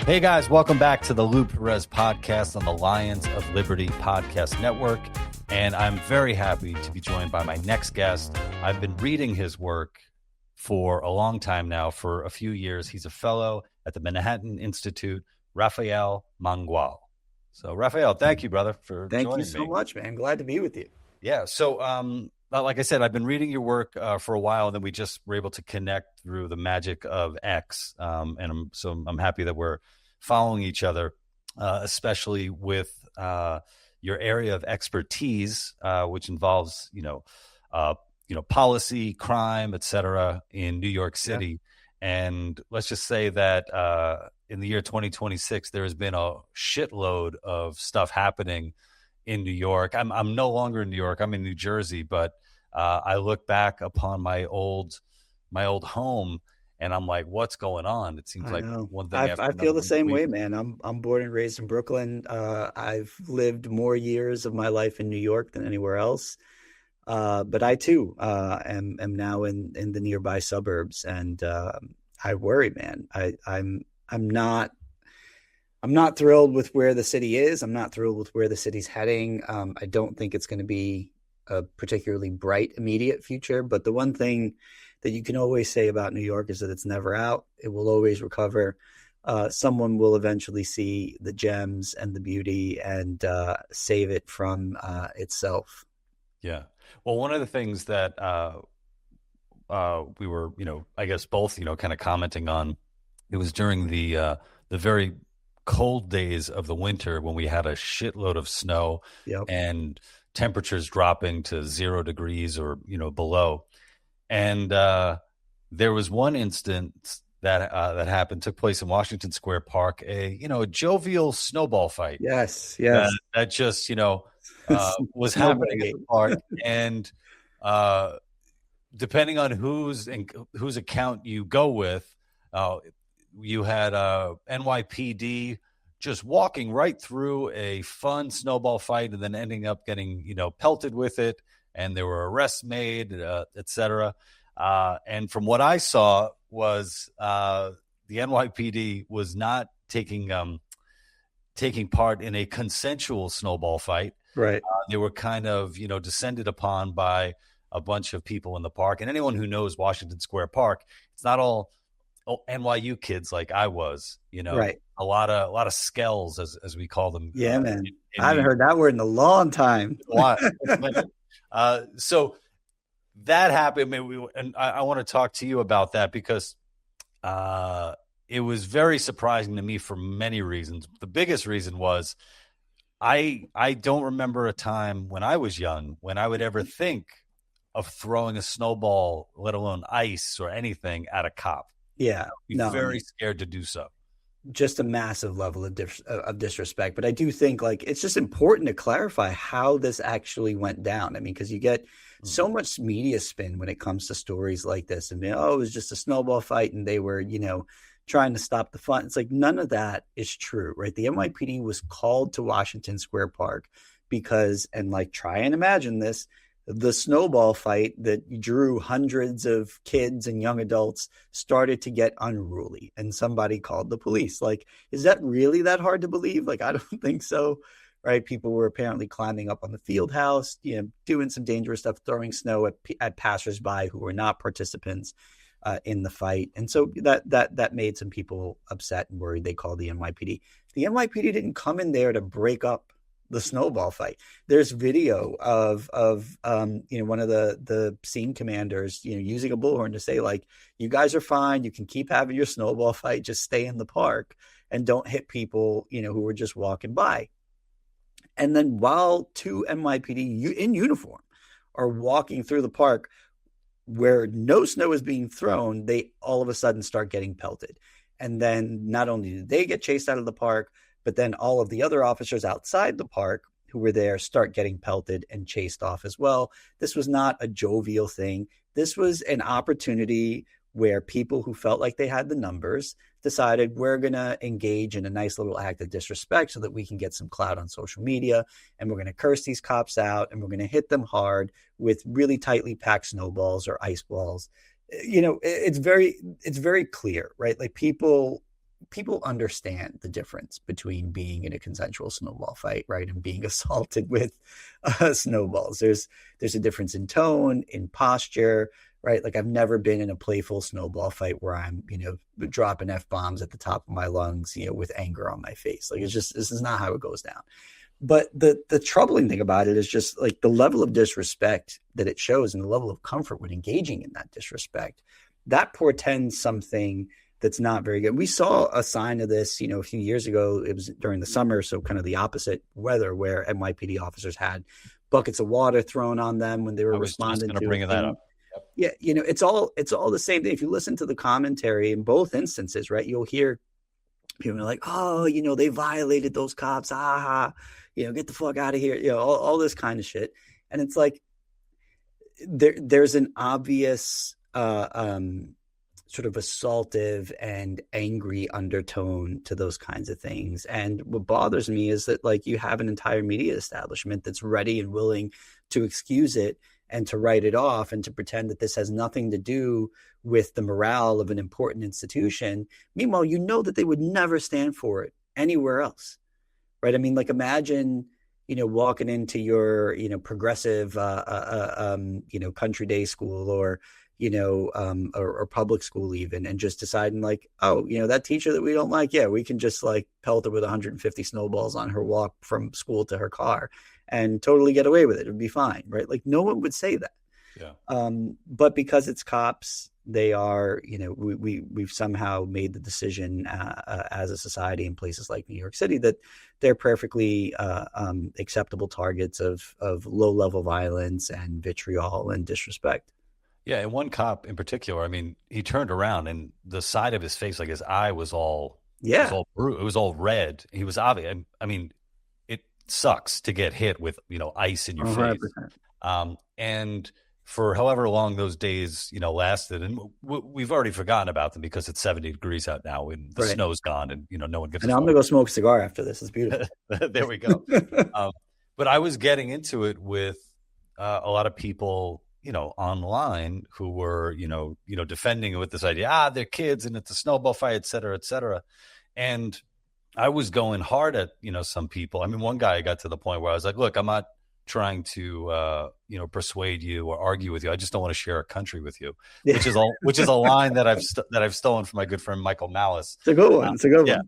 Hey guys, welcome back to the Lou Perez Podcast on the Lions of Liberty Podcast Network. And I'm very happy to be joined by my next guest. I've been reading his work for a long time now, for a few years. He's a fellow at the Manhattan Institute, Rafael Mangual. So Rafael, thank you, brother, for joining me. Thank you so much, man. Glad to be with you. Yeah. So, like I said, I've been reading your work for a while, and then we just were able to connect through the magic of X. And I'm happy that we're following each other, especially with your area of expertise, which involves, policy, crime, et cetera, in New York City. Yeah. And let's just say that in the year 2026, there has been a shitload of stuff happening in New York. I'm no longer in New York. I'm in New Jersey, but I look back upon my old home, and I'm like, what's going on? It seems like one thing. I feel the same way, man. I'm born and raised in Brooklyn. I've lived more years of my life in New York than anywhere else. But I too am now in the nearby suburbs, and I worry, man. I'm not thrilled with where the city is. I'm not thrilled with where the city's heading. I don't think it's going to be a particularly bright immediate future. But the one thing that you can always say about New York is that it's never out. It will always recover. Someone will eventually see the gems and the beauty and save it from itself. Yeah. Well, one of the things that we were, I guess both, kind of commenting on, it was during the very cold days of the winter when we had a shitload of snow. Yep. And temperatures dropping to 0 degrees or, below. And there was one instance that took place in Washington Square Park, a jovial snowball fight. Yes. That just, was happening at the park. And depending on whose account you go with, you had NYPD just walking right through a fun snowball fight and then ending up getting, pelted with it. And there were arrests made, et cetera. And from what I saw was the NYPD was not taking part in a consensual snowball fight. Right. They were kind of, descended upon by a bunch of people in the park. And anyone who knows Washington Square Park, it's not all NYU kids like I was, right. A lot of skells, as we call them. Yeah, man. I haven't heard that word in a long time. So that happened. And I want to talk to you about that because it was very surprising to me for many reasons. The biggest reason was I don't remember a time when I was young when I would ever think of throwing a snowball, let alone ice or anything, at a cop. Yeah. I'd be very scared to do so. Just a massive level of disrespect. But I do think it's just important to clarify how this actually went down. I mean, because you get so much media spin when it comes to stories like this. And it was just a snowball fight and they were, trying to stop the fun. It's like none of that is true, right? The NYPD was called to Washington Square Park because, and try and imagine this, the snowball fight that drew hundreds of kids and young adults started to get unruly and somebody called the police. Is that really that hard to believe? I don't think so, right? People were apparently climbing up on the field house, doing some dangerous stuff, throwing snow at passersby who were not participants in the fight. And so that made some people upset and worried. They called the NYPD. The NYPD didn't come in there to break up the snowball fight. There's video of one of the scene commanders, using a bullhorn to say you guys are fine. You can keep having your snowball fight. Just stay in the park and don't hit people, who were just walking by. And then while two NYPD in uniform are walking through the park where no snow is being thrown, they all of a sudden start getting pelted. And then not only did they get chased out of the park, but then all of the other officers outside the park who were there start getting pelted and chased off as well. This was not a jovial thing. This was an opportunity where people who felt like they had the numbers decided we're going to engage in a nice little act of disrespect so that we can get some clout on social media. And we're going to curse these cops out and we're going to hit them hard with really tightly packed snowballs or ice balls. You know, it's very clear, right? Like people people understand the difference between being in a consensual snowball fight, right, and being assaulted with snowballs. There's a difference in tone, in posture, right? Like I've never been in a playful snowball fight where I'm, dropping F-bombs at the top of my lungs, with anger on my face. Like this is not how it goes down. But the troubling thing about it is just like the level of disrespect that it shows and the level of comfort when engaging in that disrespect. That portends something that's not very good. We saw a sign of this, a few years ago. It was during the summer, so kind of the opposite weather, where NYPD officers had buckets of water thrown on them when they were responding to bring that up. Yep. Yeah, it's all the same thing. If you listen to the commentary in both instances, right, you'll hear people like, oh, they violated those cops. Get the fuck out of here. All this kind of shit. And it's like there's an obvious sort of assaultive and angry undertone to those kinds of things. And what bothers me is that like you have an entire media establishment that's ready and willing to excuse it and to write it off and to pretend that this has nothing to do with the morale of an important institution. Meanwhile, that they would never stand for it anywhere else, right? I mean, like imagine, walking into your, progressive, country day school or public school even, and just deciding like, oh, that teacher that we don't like, yeah, we can just like pelt her with 150 snowballs on her walk from school to her car and totally get away with it. It would be fine, right? Like no one would say that. Yeah. But because it's cops, they are, we've somehow made the decision as a society in places like New York City that they're perfectly acceptable targets of low-level violence and vitriol and disrespect. Yeah, and one cop in particular, I mean, he turned around and the side of his face, like his eye was all, it was all red. He was obvious. I mean, it sucks to get hit with, ice in your 100%. Face. And for however long those days, lasted, and we've already forgotten about them because it's 70 degrees out now and the snow's gone and, no one gets. And I'm going to go smoke a cigar after this. It's beautiful. There we go. But I was getting into it with a lot of people, online who were, defending it with this idea, they're kids and it's a snowball fight, et cetera, et cetera. And I was going hard at, some people. I mean, one guy got to the point where I was like, look, I'm not trying to, persuade you or argue with you. I just don't want to share a country with you, which is a line that I've stolen from my good friend, Michael Malice. It's a good one. It's a good one.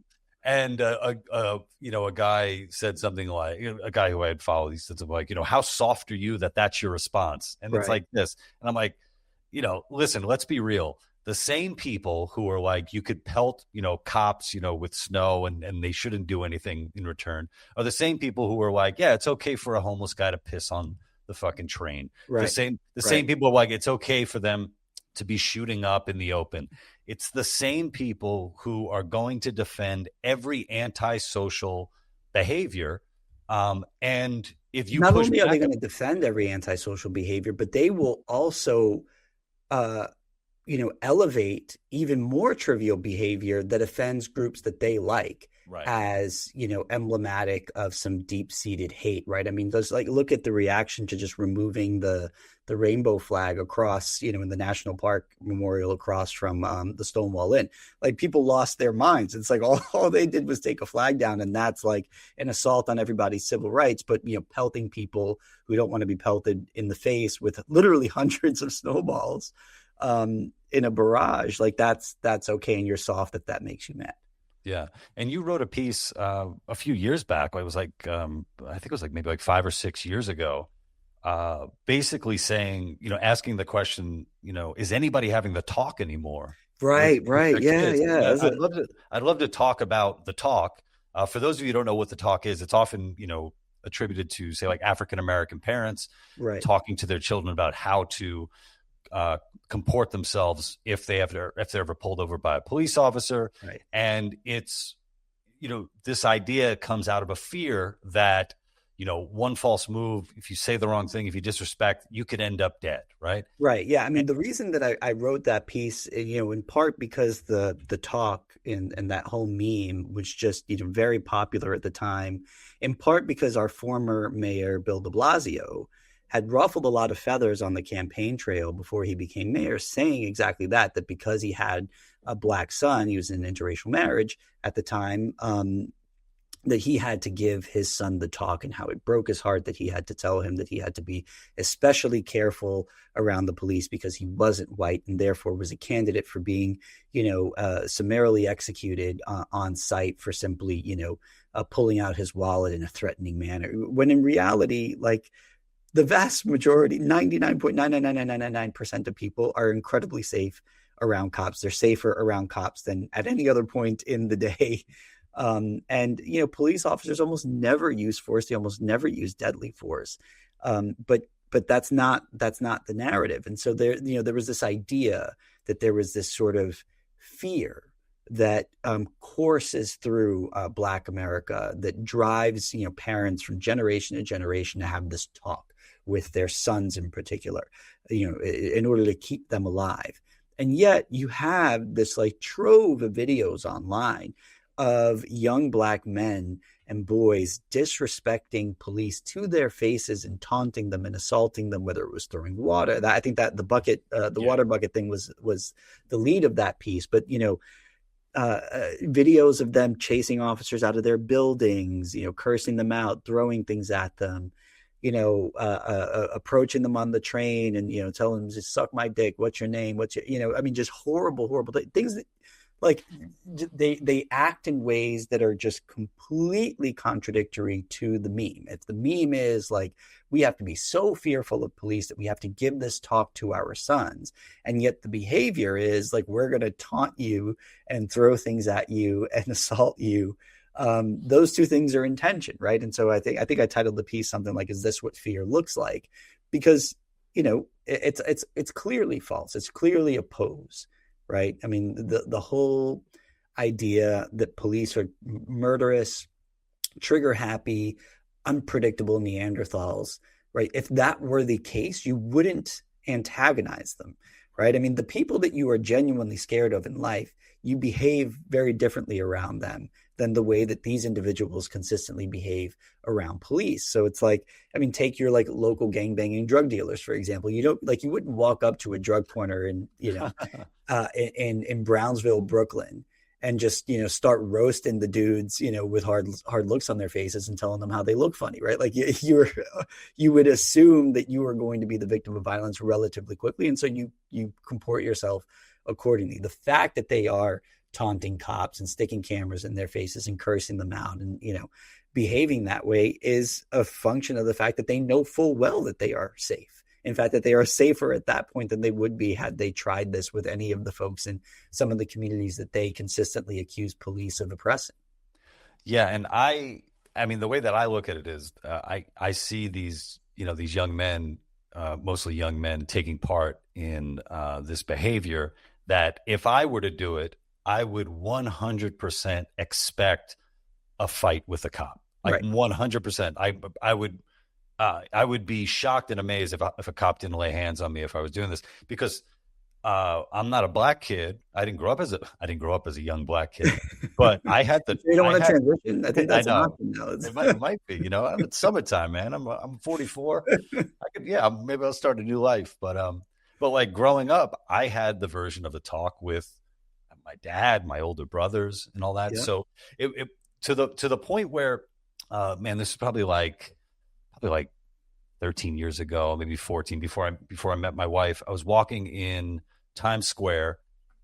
And, a guy said something like, a guy who I had followed, he said something like, how soft are you that's your response? And it's like this. And I'm like, listen, let's be real. The same people who are like, you could pelt, cops, with snow and they shouldn't do anything in return are the same people who are like, yeah, it's okay for a homeless guy to piss on the fucking train. Right. The same people are like, it's okay for them to be shooting up in the open. It's the same people who are going to defend every antisocial behavior. And if you not only are they going to defend every antisocial behavior, but they will also, elevate even more trivial behavior that offends groups that they like as, emblematic of some deep-seated hate, right? I mean, look at the reaction to just removing the rainbow flag across, in the National Park Memorial across from the Stonewall Inn. Like people lost their minds. It's like all they did was take a flag down, and that's like an assault on everybody's civil rights. But, pelting people who don't want to be pelted in the face with literally hundreds of snowballs in a barrage, like that's okay, and you're soft if that makes you mad. Yeah. And you wrote a piece a few years back. It was like, I think it was like maybe like 5 or 6 years ago, basically saying, asking the question, is anybody having the talk anymore? Right. Yeah. I'd love to talk about the talk. For those of you who don't know what the talk is, it's often, attributed to, say, like African-American parents talking to their children about how to comport themselves if they're ever pulled over by a police officer. Right. And it's, this idea comes out of a fear that, one false move, if you say the wrong thing, if you disrespect, you could end up dead. Right. Right. Yeah. I mean, the reason that I wrote that piece, in part because the talk and that whole meme was just, very popular at the time, in part because our former mayor, Bill de Blasio, had ruffled a lot of feathers on the campaign trail before he became mayor, saying exactly that because he had a black son. He was in an interracial marriage at the time. That he had to give his son the talk, and how it broke his heart that he had to tell him that he had to be especially careful around the police because he wasn't white and therefore was a candidate for being, summarily executed on site for simply, pulling out his wallet in a threatening manner. When in reality, like the vast majority, 99.99999% of people are incredibly safe around cops. They're safer around cops than at any other point in the day. Police officers almost never use force. They almost never use deadly force. But that's not the narrative. And so there was this idea that there was this sort of fear that courses through Black America that drives, parents from generation to generation to have this talk with their sons in particular, in order to keep them alive. And yet you have this like trove of videos online of young Black men and boys disrespecting police to their faces and taunting them and assaulting them, whether it was throwing water. I think that the water bucket thing was the lead of that piece. But, videos of them chasing officers out of their buildings, cursing them out, throwing things at them, approaching them on the train and, telling them, just suck my dick. What's your name? Just horrible things that, like they act in ways that are just completely contradictory to the meme. If the meme is like, we have to be so fearful of police that we have to give this talk to our sons. And yet the behavior is like, we're going to taunt you and throw things at you and assault you. Those two things are in tension, right? And so I think I titled the piece something like, is this what fear looks like? Because, it's clearly false. It's clearly a pose. Right. I mean, the whole idea that police are murderous, trigger happy, unpredictable Neanderthals. Right. If that were the case, you wouldn't antagonize them. Right. I mean, the people that you are genuinely scared of in life, you behave very differently around them than the way that these individuals consistently behave around police. So it's like, I mean, take your like local gangbanging drug dealers, for example. You wouldn't walk up to a drug corner in Brownsville, Brooklyn, and just, start roasting the dudes, with hard looks on their faces and telling them how they look funny, right? Like you would assume that you are going to be the victim of violence relatively quickly. And so you comport yourself accordingly. The fact that they are taunting cops and sticking cameras in their faces and cursing them out and, behaving that way is a function of the fact that they know full well that they are safe. In fact, that they are safer at that point than they would be had they tried this with any of the folks in some of the communities that they consistently accuse police of oppressing. Yeah. And I mean, the way that I look at it is I see these, these young men, mostly young men, taking part in this behavior that if I were to do it, I would 100% expect a fight with a cop. Like right. 100%. I would be shocked and amazed if a cop didn't lay hands on me if I was doing this, because I'm not a Black kid. I didn't grow up as a young Black kid, but I had the. You don't want to transition. I think that's an option now. It might be. It's summertime, man. I'm 44. Maybe I'll start a new life. But like growing up, I had the version of the talk with my dad, my older brothers, and all that. Yeah. So it to the point where, this is probably like 13 years ago, maybe 14, before I met my wife. I was walking in Times Square,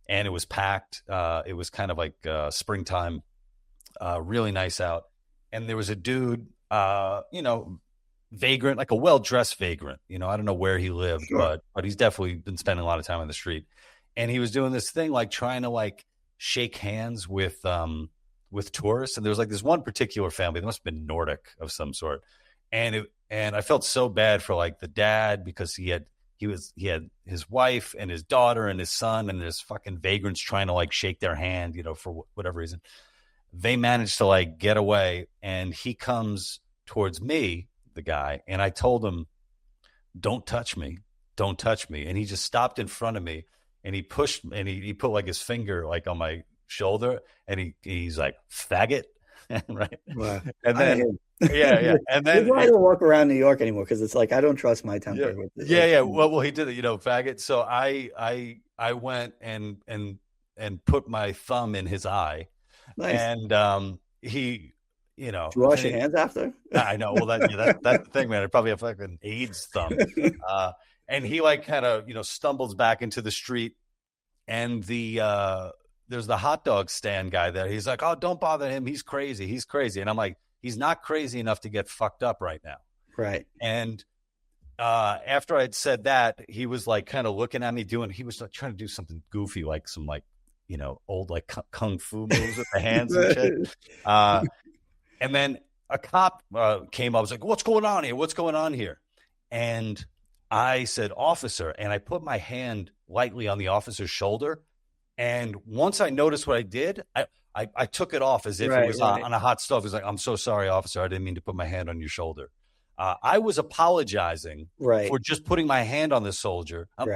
and it was packed. It was kind of like springtime, really nice out. And there was a dude, vagrant, like a well-dressed vagrant. I don't know where he lived, sure. but he's definitely been spending a lot of time on the street. And he was doing this thing, like trying to like shake hands with tourists. And there was like this one particular family, they must have been Nordic of some sort. And I felt so bad for like the dad, because he had his wife and his daughter and his son, and this fucking vagrants trying to like shake their hand, for whatever reason. They managed to like get away, and he comes towards me, the guy, and I told him, don't touch me. And he just stopped in front of me, and he pushed, and he put like his finger like on my shoulder, and he's like, faggot. Right. Wow. And then yeah. And then I don't walk around New York anymore, because it's like I don't trust my temper with it. Yeah. Well, he did it, faggot. So I went and and put my thumb in his eye. Nice. And he, you know, Did you wash your hands after? I know. Well, that's the thing, man. I probably have like an AIDS thumb. And he like kind of, you know, stumbles back into the street, and there's the hot dog stand guy there. He's like, "Oh, don't bother him. He's crazy. He's crazy." And I'm like, he's not crazy enough to get fucked up right now. Right. And after I'd said that, he was like kind of looking at me he was like trying to do something goofy, like some like, you know, old like kung fu moves with the hands and shit. And then a cop came up. I was like, "What's going on here? What's going on here?" And I said, "Officer," and I put my hand lightly on the officer's shoulder. And once I noticed what I did, I took it off as if it was on a hot stove. He was like, "I'm so sorry, officer. I didn't mean to put my hand on your shoulder." I was apologizing for just putting my hand on the soldier, on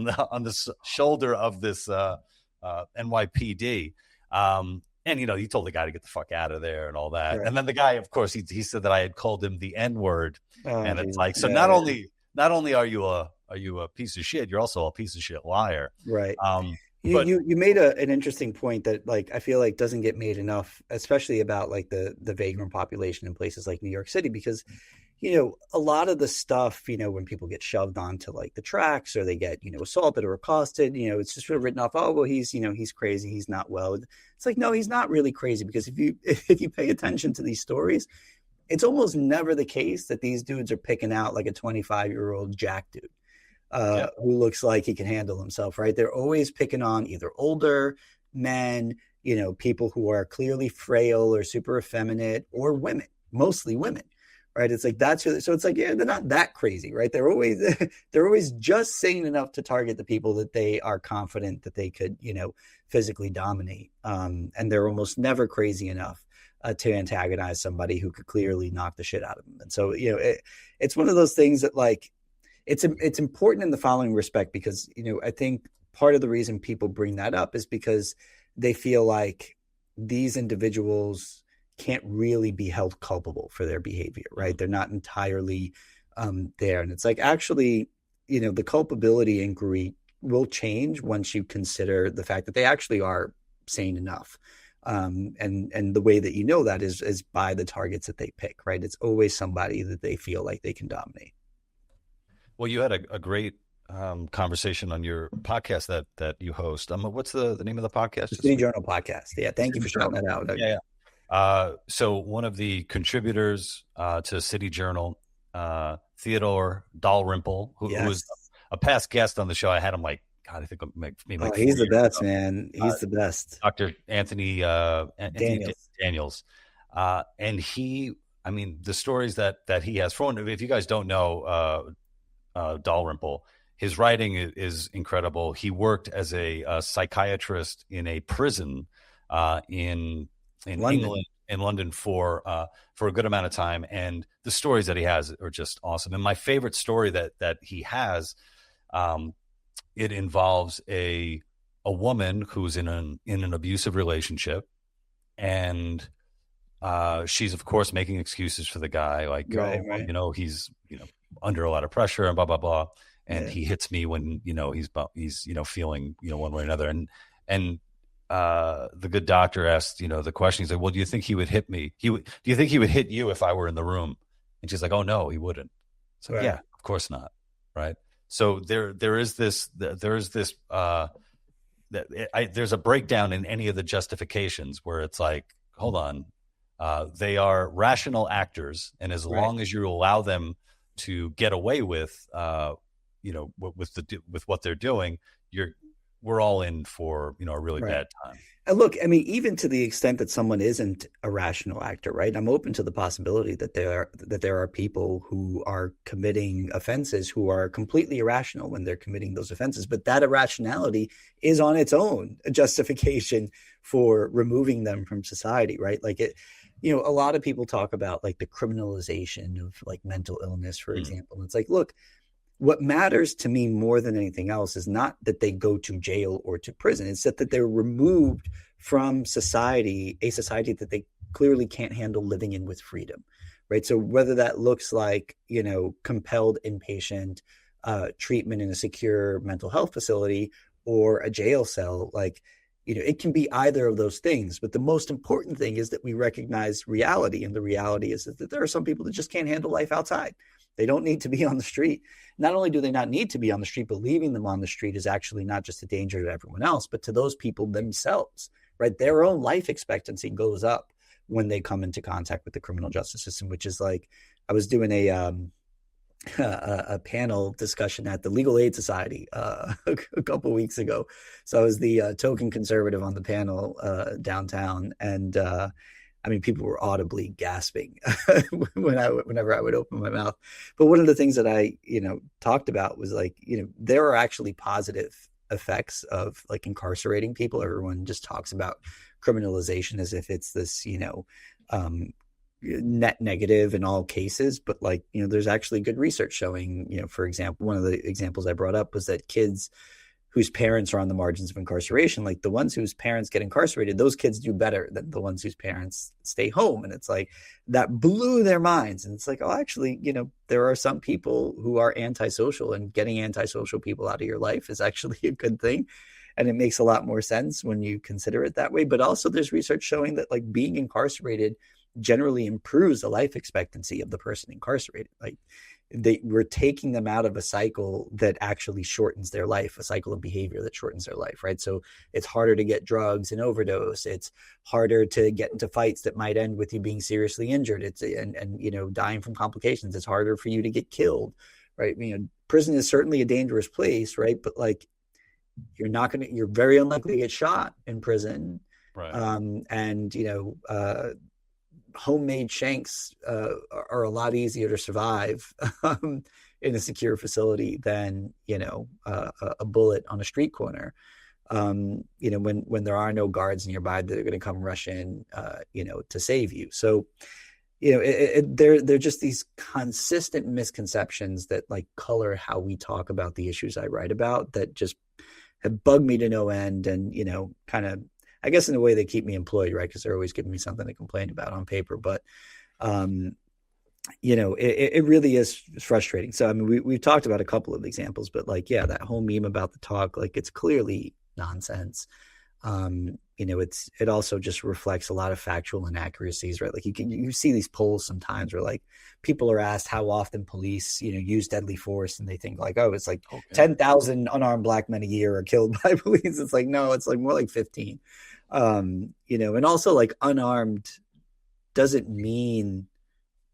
the shoulder of this NYPD. And, you know, he told the guy to get the fuck out of there and all that. Right. And then the guy, of course, he said that I had called him the N-word. And it's like, so not only are you a piece of shit, you're also a piece of shit liar. Right. You made an interesting point that, like, I feel like doesn't get made enough, especially about like the vagrant population in places like New York City, because, you know, a lot of the stuff, you know, when people get shoved onto like the tracks or they get, you know, assaulted or accosted, you know, it's just sort of written off. Oh, well, he's crazy. He's not well. It's like, no, he's not really crazy, because if you pay attention to these stories, it's almost never the case that these dudes are picking out like a 25-year-old jack dude who looks like he can handle himself, right? They're always picking on either older men, you know, people who are clearly frail or super effeminate, or women, mostly women. Right. It's like so it's like, yeah, they're not that crazy. Right. They're always just sane enough to target the people that they are confident that they could, you know, physically dominate. And they're almost never crazy enough to antagonize somebody who could clearly knock the shit out of them. And so, you know, it's one of those things that, like, it's important in the following respect, because, you know, I think part of the reason people bring that up is because they feel like these individuals can't really be held culpable for their behavior, right? They're not entirely there. And it's like, actually, you know, the culpability inquiry will change once you consider the fact that they actually are sane enough. And the way that you know that is by the targets that they pick, right? It's always somebody that they feel like they can dominate. Well, you had a great conversation on your podcast that you host. What's the name of the podcast? The City Journal Podcast. Yeah. Thank you for shouting that out. Yeah. So one of the contributors to City Journal, Theodore Dalrymple, who was a past guest on the show. I had him like, God, I think maybe like he's the best, man. He's the best. Dr. Anthony Daniels. And he, I mean, the stories that he has, if you guys don't know Dalrymple, his writing is incredible. He worked as a psychiatrist in a prison in England, in London for a good amount of time, and the stories that he has are just awesome. And my favorite story that he has, it involves a woman who's in an abusive relationship, and she's of course making excuses for the guy, like, you know, he's, you know, under a lot of pressure and blah blah blah, and he hits me when, you know, he's you know, feeling, you know, one way or another, and the good doctor asked, you know, the question. He's like, "Well, do you think he would hit me? Do you think he would hit you if I were in the room?" And she's like, "Oh no, he wouldn't." So yeah, of course not, right? So there's a breakdown in any of the justifications where it's like, hold on, they are rational actors, and as long as you allow them to get away with, you know, with what they're doing, we're all in for, you know, a really bad time. And look, I mean, even to the extent that someone isn't a rational actor, right? I'm open to the possibility that there are people who are committing offenses who are completely irrational when they're committing those offenses. But that irrationality is on its own a justification for removing them from society, right? Like you know, a lot of people talk about like the criminalization of like mental illness, for example. And it's like, look, what matters to me more than anything else is not that they go to jail or to prison. It's that they're removed from society, a society that they clearly can't handle living in with freedom, right? So whether that looks like, you know, compelled inpatient treatment in a secure mental health facility or a jail cell, like it can be either of those things. But the most important thing is that we recognize reality. And the reality is that there are some people that just can't handle life outside. They don't need to be on the street. Not only do they not need to be on the street, but leaving them on the street is actually not just a danger to everyone else, but to those people themselves, right? Their own life expectancy goes up when they come into contact with the criminal justice system, which is like, I was doing a panel discussion at the Legal Aid Society a couple of weeks ago. So I was the token conservative on the panel downtown, and I mean, people were audibly gasping whenever I would open my mouth. But one of the things that I talked about was like, there are actually positive effects of like incarcerating people. Everyone just talks about criminalization as if it's this net negative in all cases, but like there's actually good research showing, for example, one of the examples I brought up was that kids whose parents are on the margins of incarceration, like the ones whose parents get incarcerated, those kids do better than the ones whose parents stay home. And it's like that blew their minds. And it's like, oh, actually, there are some people who are antisocial, and getting antisocial people out of your life is actually a good thing. And it makes a lot more sense when you consider it that way. But also there's research showing that like being incarcerated generally improves the life expectancy of the person incarcerated. Like we're taking them out of a cycle that actually shortens their life, a cycle of behavior that shortens their life, right? So it's harder to get drugs and overdose. It's harder to get into fights that might end with you being seriously injured. It's and dying from complications. It's harder for you to get killed, right? Prison is certainly a dangerous place, right? But like you're very unlikely to get shot in prison, right? Homemade shanks are a lot easier to survive in a secure facility than a bullet on a street corner. When there are no guards nearby that are going to come rush in, to save you. So, they're just these consistent misconceptions that like color how we talk about the issues I write about that just have bugged me to no end, and kind of. I guess in a way they keep me employed, right? Because they're always giving me something to complain about on paper. But, it really is frustrating. So, I mean, we've talked about a couple of examples, but like, yeah, that whole meme about the talk, like it's clearly nonsense. It also just reflects a lot of factual inaccuracies, right? Like you see these polls sometimes where like people are asked how often police, use deadly force, and they think like, oh, it's like 10,000 unarmed black men a year are killed by police. It's like, no, it's like more like 15. And also like unarmed doesn't mean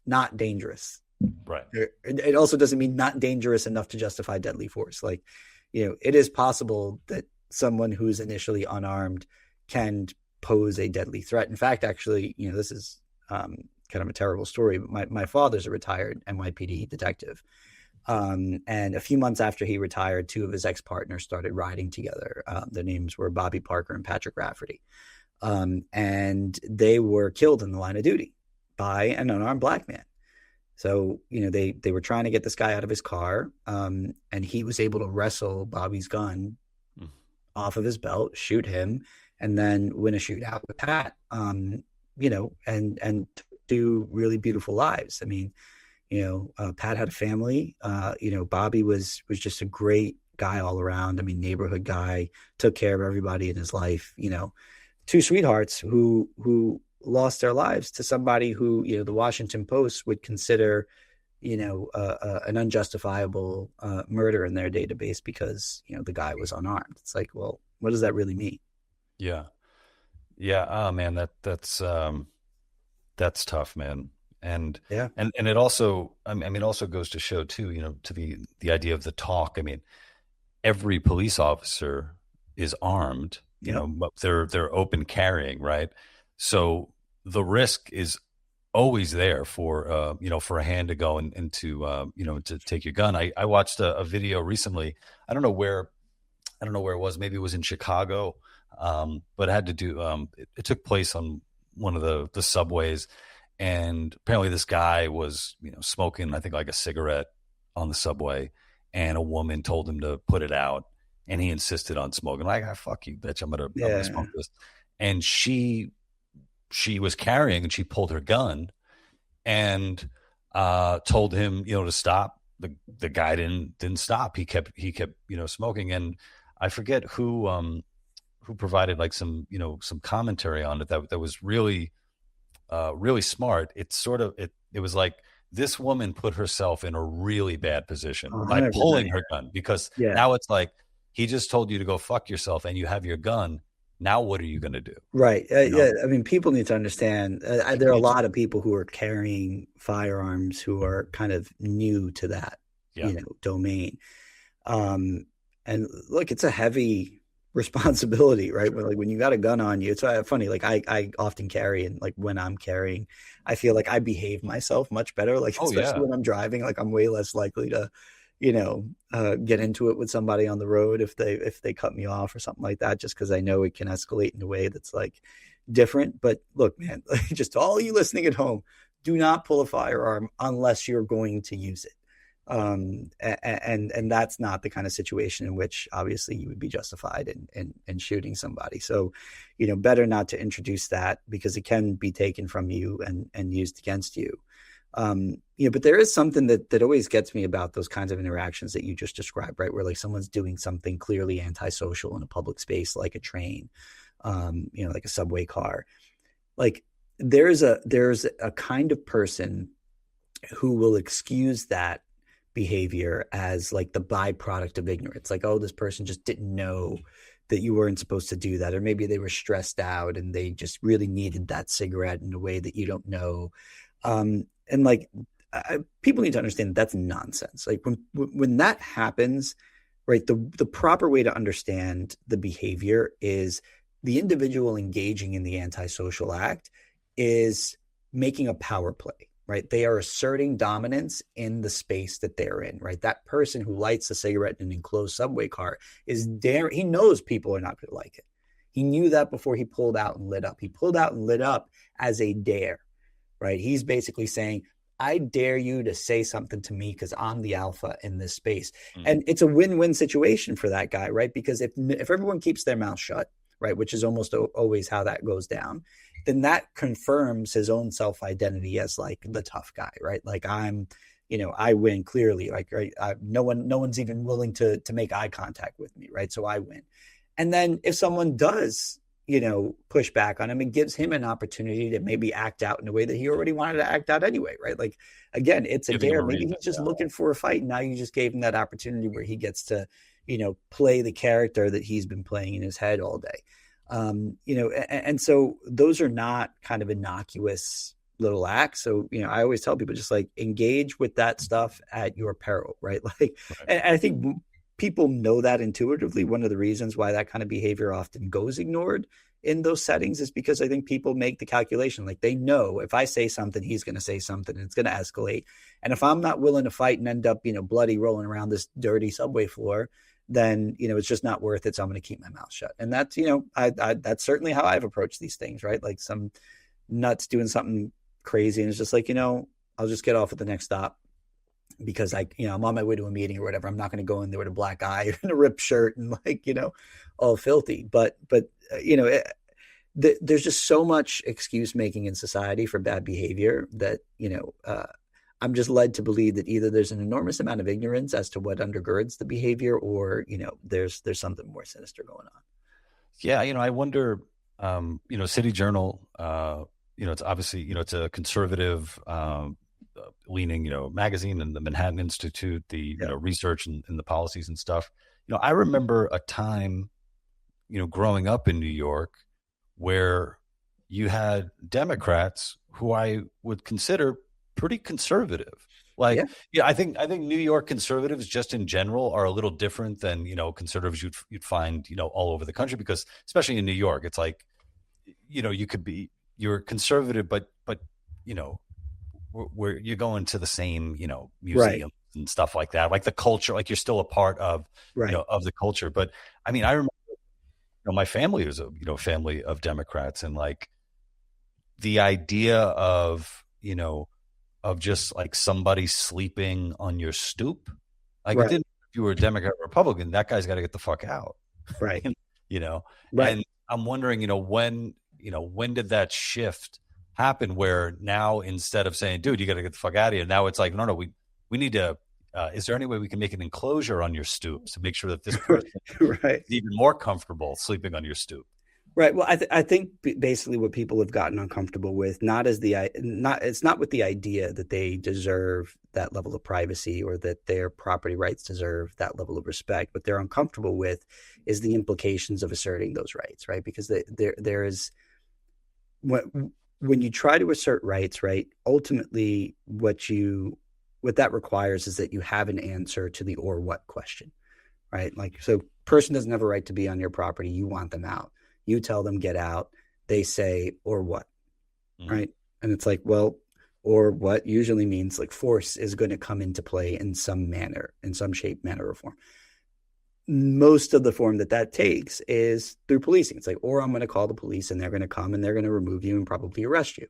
not dangerous. Right. It also doesn't mean not dangerous enough to justify deadly force. Like, it is possible that someone who's initially unarmed can pose a deadly threat. In fact, actually, this is kind of a terrible story, but my father's a retired NYPD detective. And a few months after he retired, two of his ex-partners started riding together. Their names were Bobby Parker and Patrick Rafferty. And they were killed in the line of duty by an unarmed black man. So, they were trying to get this guy out of his car, and he was able to wrestle Bobby's gun off of his belt, shoot him, and then win a shootout with Pat, and do really beautiful lives. I mean, Pat had a family. Bobby was just a great guy all around. I mean, neighborhood guy, took care of everybody in his life. Two sweethearts who lost their lives to somebody who, the Washington Post would consider, an unjustifiable murder in their database because, the guy was unarmed. It's like, well, what does that really mean? Yeah. Yeah. Oh man, that's tough, man. And yeah, and it also, I mean, it also goes to show too, to the idea of the talk. I mean, every police officer is armed, but they're open carrying, right? So the risk is always there for for a hand to go and to to take your gun. I watched a video recently. I don't know where it was. Maybe it was in Chicago, but it had to do. It took place on one of the subways. And apparently this guy was, smoking, I think like a cigarette on the subway, and a woman told him to put it out, and he insisted on smoking. Like, fuck you, bitch, I'm gonna smoke this. And she was carrying, and she pulled her gun and told him, to stop. The guy didn't stop. He kept smoking. And I forget who who provided like some commentary on it that was really really smart. It was like this woman put herself in a really bad position by 100%. pulling her gun, because Yeah. now it's like he just told you to go fuck yourself and you have your gun. Now what are you going to do? Right. You know? Yeah. I mean, people need to understand there are a lot of people who are carrying firearms who are kind of new to that, domain. And look, it's a heavy responsibility, right? Sure. When you got a gun on you, it's funny. Like I often carry, and like when I'm carrying, I feel like I behave myself much better. Like especially when I'm driving, like I'm way less likely to, get into it with somebody on the road if they cut me off or something like that, just because I know it can escalate in a way that's like different. But look, man, just to all you listening at home, do not pull a firearm unless you're going to use it. And that's not the kind of situation in which obviously you would be justified in shooting somebody. So, better not to introduce that, because it can be taken from you and used against you. But there is something that always gets me about those kinds of interactions that you just described, right? Where like someone's doing something clearly antisocial in a public space, like a train, like a subway car. Like there's a kind of person who will excuse that behavior as like the byproduct of ignorance. Like, oh, this person just didn't know that you weren't supposed to do that. Or maybe they were stressed out and they just really needed that cigarette in a way that you don't know. And like people need to understand that's nonsense. Like when that happens, right, the proper way to understand the behavior is the individual engaging in the antisocial act is making a power play, right? They are asserting dominance in the space that they're in, right? That person who lights a cigarette in an enclosed subway car he knows people are not going to like it. He knew that before he pulled out and lit up. He pulled out and lit up as a dare, right? He's basically saying, I dare you to say something to me because I'm the alpha in this space. And it's a win-win situation for that guy, right? Because if everyone keeps their mouth shut, right, which is almost always how that goes down, then that confirms his own self-identity as like the tough guy, right? Like I win clearly, like, right? No one's even willing to make eye contact with me, right? So I win. And then if someone does, push back on him, it gives him an opportunity to maybe act out in a way that he already wanted to act out anyway, right? Like, again, it's a dare. Maybe he's just looking for a fight. And now you just gave him that opportunity where he gets to, play the character that he's been playing in his head all day. And so those are not kind of innocuous little acts. So, I always tell people just like engage with that stuff at your peril, right? Like, right. And I think people know that intuitively. One of the reasons why that kind of behavior often goes ignored in those settings is because I think people make the calculation. Like they know if I say something, he's going to say something and it's going to escalate. And if I'm not willing to fight and end up, bloody rolling around this dirty subway floor, then, it's just not worth it. So I'm going to keep my mouth shut. And that's, that's certainly how I've approached these things, right? Like some nuts doing something crazy. And it's just like, I'll just get off at the next stop because I'm on my way to a meeting or whatever. I'm not going to go in there with a black eye and a ripped shirt and like, all filthy. But there's just so much excuse making in society for bad behavior that, I'm just led to believe that either there's an enormous amount of ignorance as to what undergirds the behavior or, there's something more sinister going on. Yeah. I wonder, City Journal, it's obviously, it's a conservative leaning, magazine, and the Manhattan Institute, the research and the policies and stuff. I remember a time, growing up in New York where you had Democrats who I would consider pretty conservative. Like, I think New York conservatives just in general are a little different than, conservatives you'd find, all over the country, because especially in New York, it's like, you're conservative, but where you're going to the same, museums and stuff like that, like the culture, like you're still a part of, of the culture. But I mean, I remember, my family was a, family of Democrats, and like the idea of, of just like somebody sleeping on your stoop, like it didn't, if you were a Democrat or Republican, that guy's got to get the fuck out. Right. And I'm wondering, when did that shift happen where now instead of saying, dude, you got to get the fuck out of here, now it's like, no, we need to is there any way we can make an enclosure on your stoop to make sure that this person right. is even more comfortable sleeping on your stoop? Right. Well, I think basically what people have gotten uncomfortable with, it's not with the idea that they deserve that level of privacy or that their property rights deserve that level of respect. What they're uncomfortable with is the implications of asserting those rights, right? Because there is, when you try to assert rights, right, ultimately what that requires is that you have an answer to the or what question, right? Like, so person doesn't have a right to be on your property. You want them out. You tell them get out. They say, or what, right? And it's like, well, or what usually means like force is going to come into play in some manner, in some shape, manner, or form. Most of the form that takes is through policing. It's like, or I'm going to call the police and they're going to come and they're going to remove you and probably arrest you.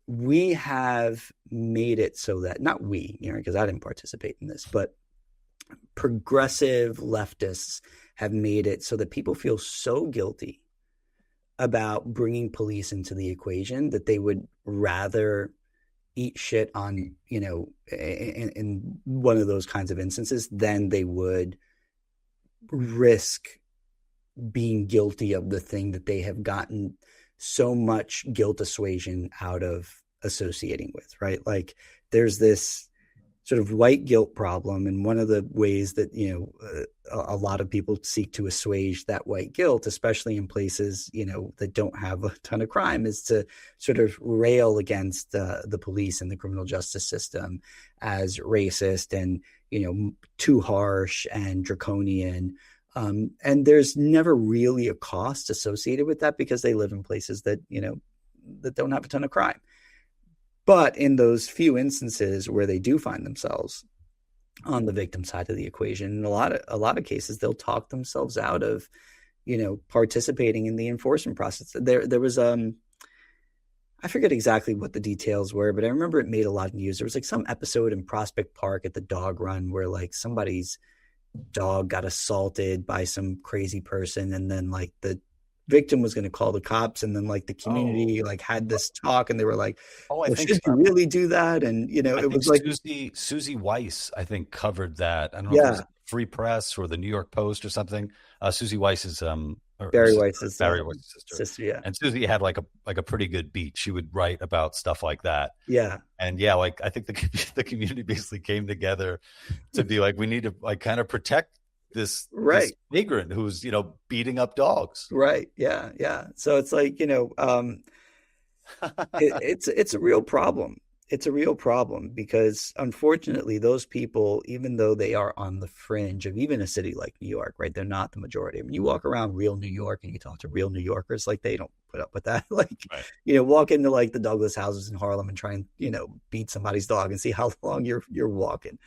We have made it so that, not we, because I didn't participate in this, but progressive leftists have made it so that people feel so guilty about bringing police into the equation that they would rather eat shit on, in one of those kinds of instances than they would risk being guilty of the thing that they have gotten so much guilt assuasion out of associating with, right? Like there's this sort of white guilt problem. And one of the ways that, a lot of people seek to assuage that white guilt, especially in places, that don't have a ton of crime, is to sort of rail against the police and the criminal justice system as racist and, too harsh and draconian. And there's never really a cost associated with that because they live in places that, that don't have a ton of crime. But in those few instances where they do find themselves on the victim side of the equation, in a lot of cases, they'll talk themselves out of, participating in the enforcement process. There was I forget exactly what the details were, but I remember it made a lot of news. There was like some episode in Prospect Park at the dog run where like somebody's dog got assaulted by some crazy person, and then like the victim was going to call the cops, and then like the community had this talk, and they were like, I think should you really do that? And it was like Susie Weiss, I think, covered that. I don't know if it was Free Press or the New York Post or something. Susie Weiss is Barry Weiss's sister. Yeah. And Susie had like a pretty good beat. She would write about stuff like that. Yeah. And I think the community basically came together to be like, we need to kind of protect this migrant who's beating up dogs. Right. Yeah. So it's like it's a real problem. It's a real problem because unfortunately those people, even though they are on the fringe of even a city like New York, right, they're not the majority. I mean, you walk around real New York and you talk to real New Yorkers, like they don't put up with that. Walk into like the Douglas houses in Harlem and try and beat somebody's dog and see how long you're walking.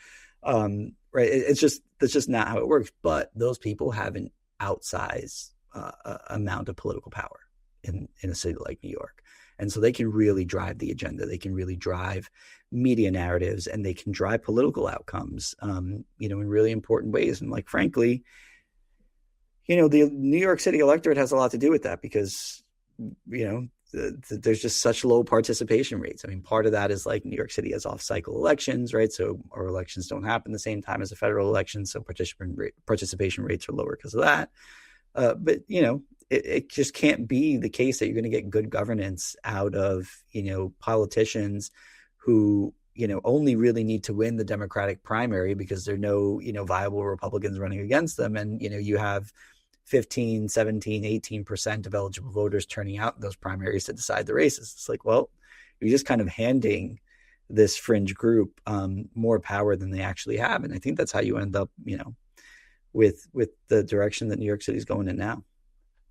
Right. That's just not how it works. But those people have an outsized amount of political power in a city like New York. And so they can really drive the agenda. They can really drive media narratives, and they can drive political outcomes, in really important ways. And like, frankly, the New York City electorate has a lot to do with that because, there's just such low participation rates. I mean, part of that is like New York City has off-cycle elections, right? So our elections don't happen the same time as a federal election. So participation rates are lower because of that. But, it just can't be the case that you're going to get good governance out of, politicians who, only really need to win the Democratic primary because there are no, viable Republicans running against them. And, you have 15, 17, 18% of eligible voters turning out in those primaries to decide the races. It's like, well, you're just kind of handing this fringe group more power than they actually have. And I think that's how you end up, with the direction that New York City is going in now.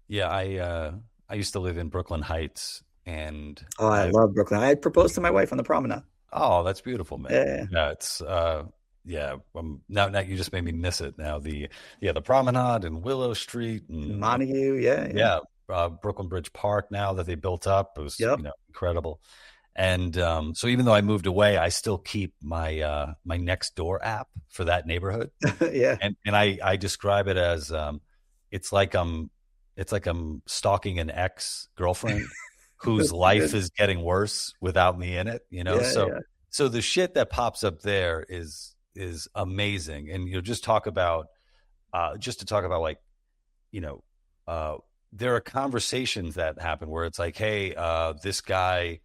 Yeah, I used to live in Brooklyn Heights, and I love Brooklyn. I proposed to my wife on the promenade. Oh, that's beautiful, man. Yeah, it's now you just made me miss it. Now the promenade and Willow Street and Montague, yeah. Brooklyn Bridge Park now that they built up, it was incredible. And so even though I moved away, I still keep my my Nextdoor app for that neighborhood. Yeah, and I describe it as it's like I'm stalking an ex-girlfriend whose life is getting worse without me in it, So the shit that pops up there is is amazing. And just to talk about like, there are conversations that happen where it's like, hey, this guy,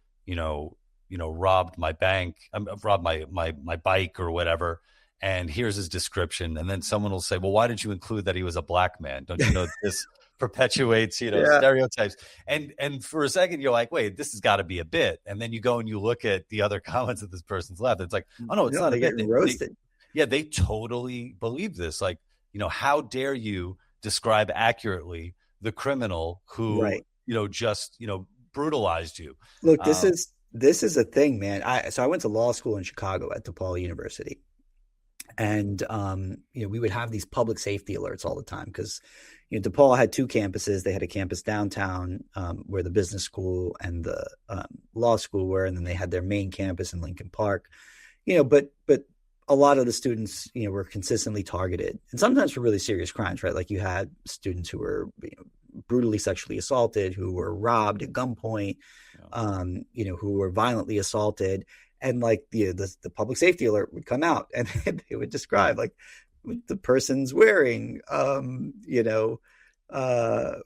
robbed my bank, robbed my bike or whatever, and here's his description. And then someone will say, well, why didn't you include that he was a black man? Don't you know this perpetuates, stereotypes? And for a second, you're like, wait, this has got to be a bit. And then you go and you look at the other comments that this person's left. It's like, oh no, it's not a bit. Roasted. They totally believe this. Like, how dare you describe accurately the criminal who, just, brutalized you. Look, this is a thing, man. I went to law school in Chicago at DePaul University. And, we would have these public safety alerts all the time because, DePaul had two campuses. They had a campus downtown where the business school and the law school were, and then they had their main campus in Lincoln Park. But a lot of the students, were consistently targeted, and sometimes for really serious crimes, right? Like you had students who were brutally sexually assaulted, who were robbed at gunpoint, who were violently assaulted. And like the public safety alert would come out and they would describe like the person's wearing,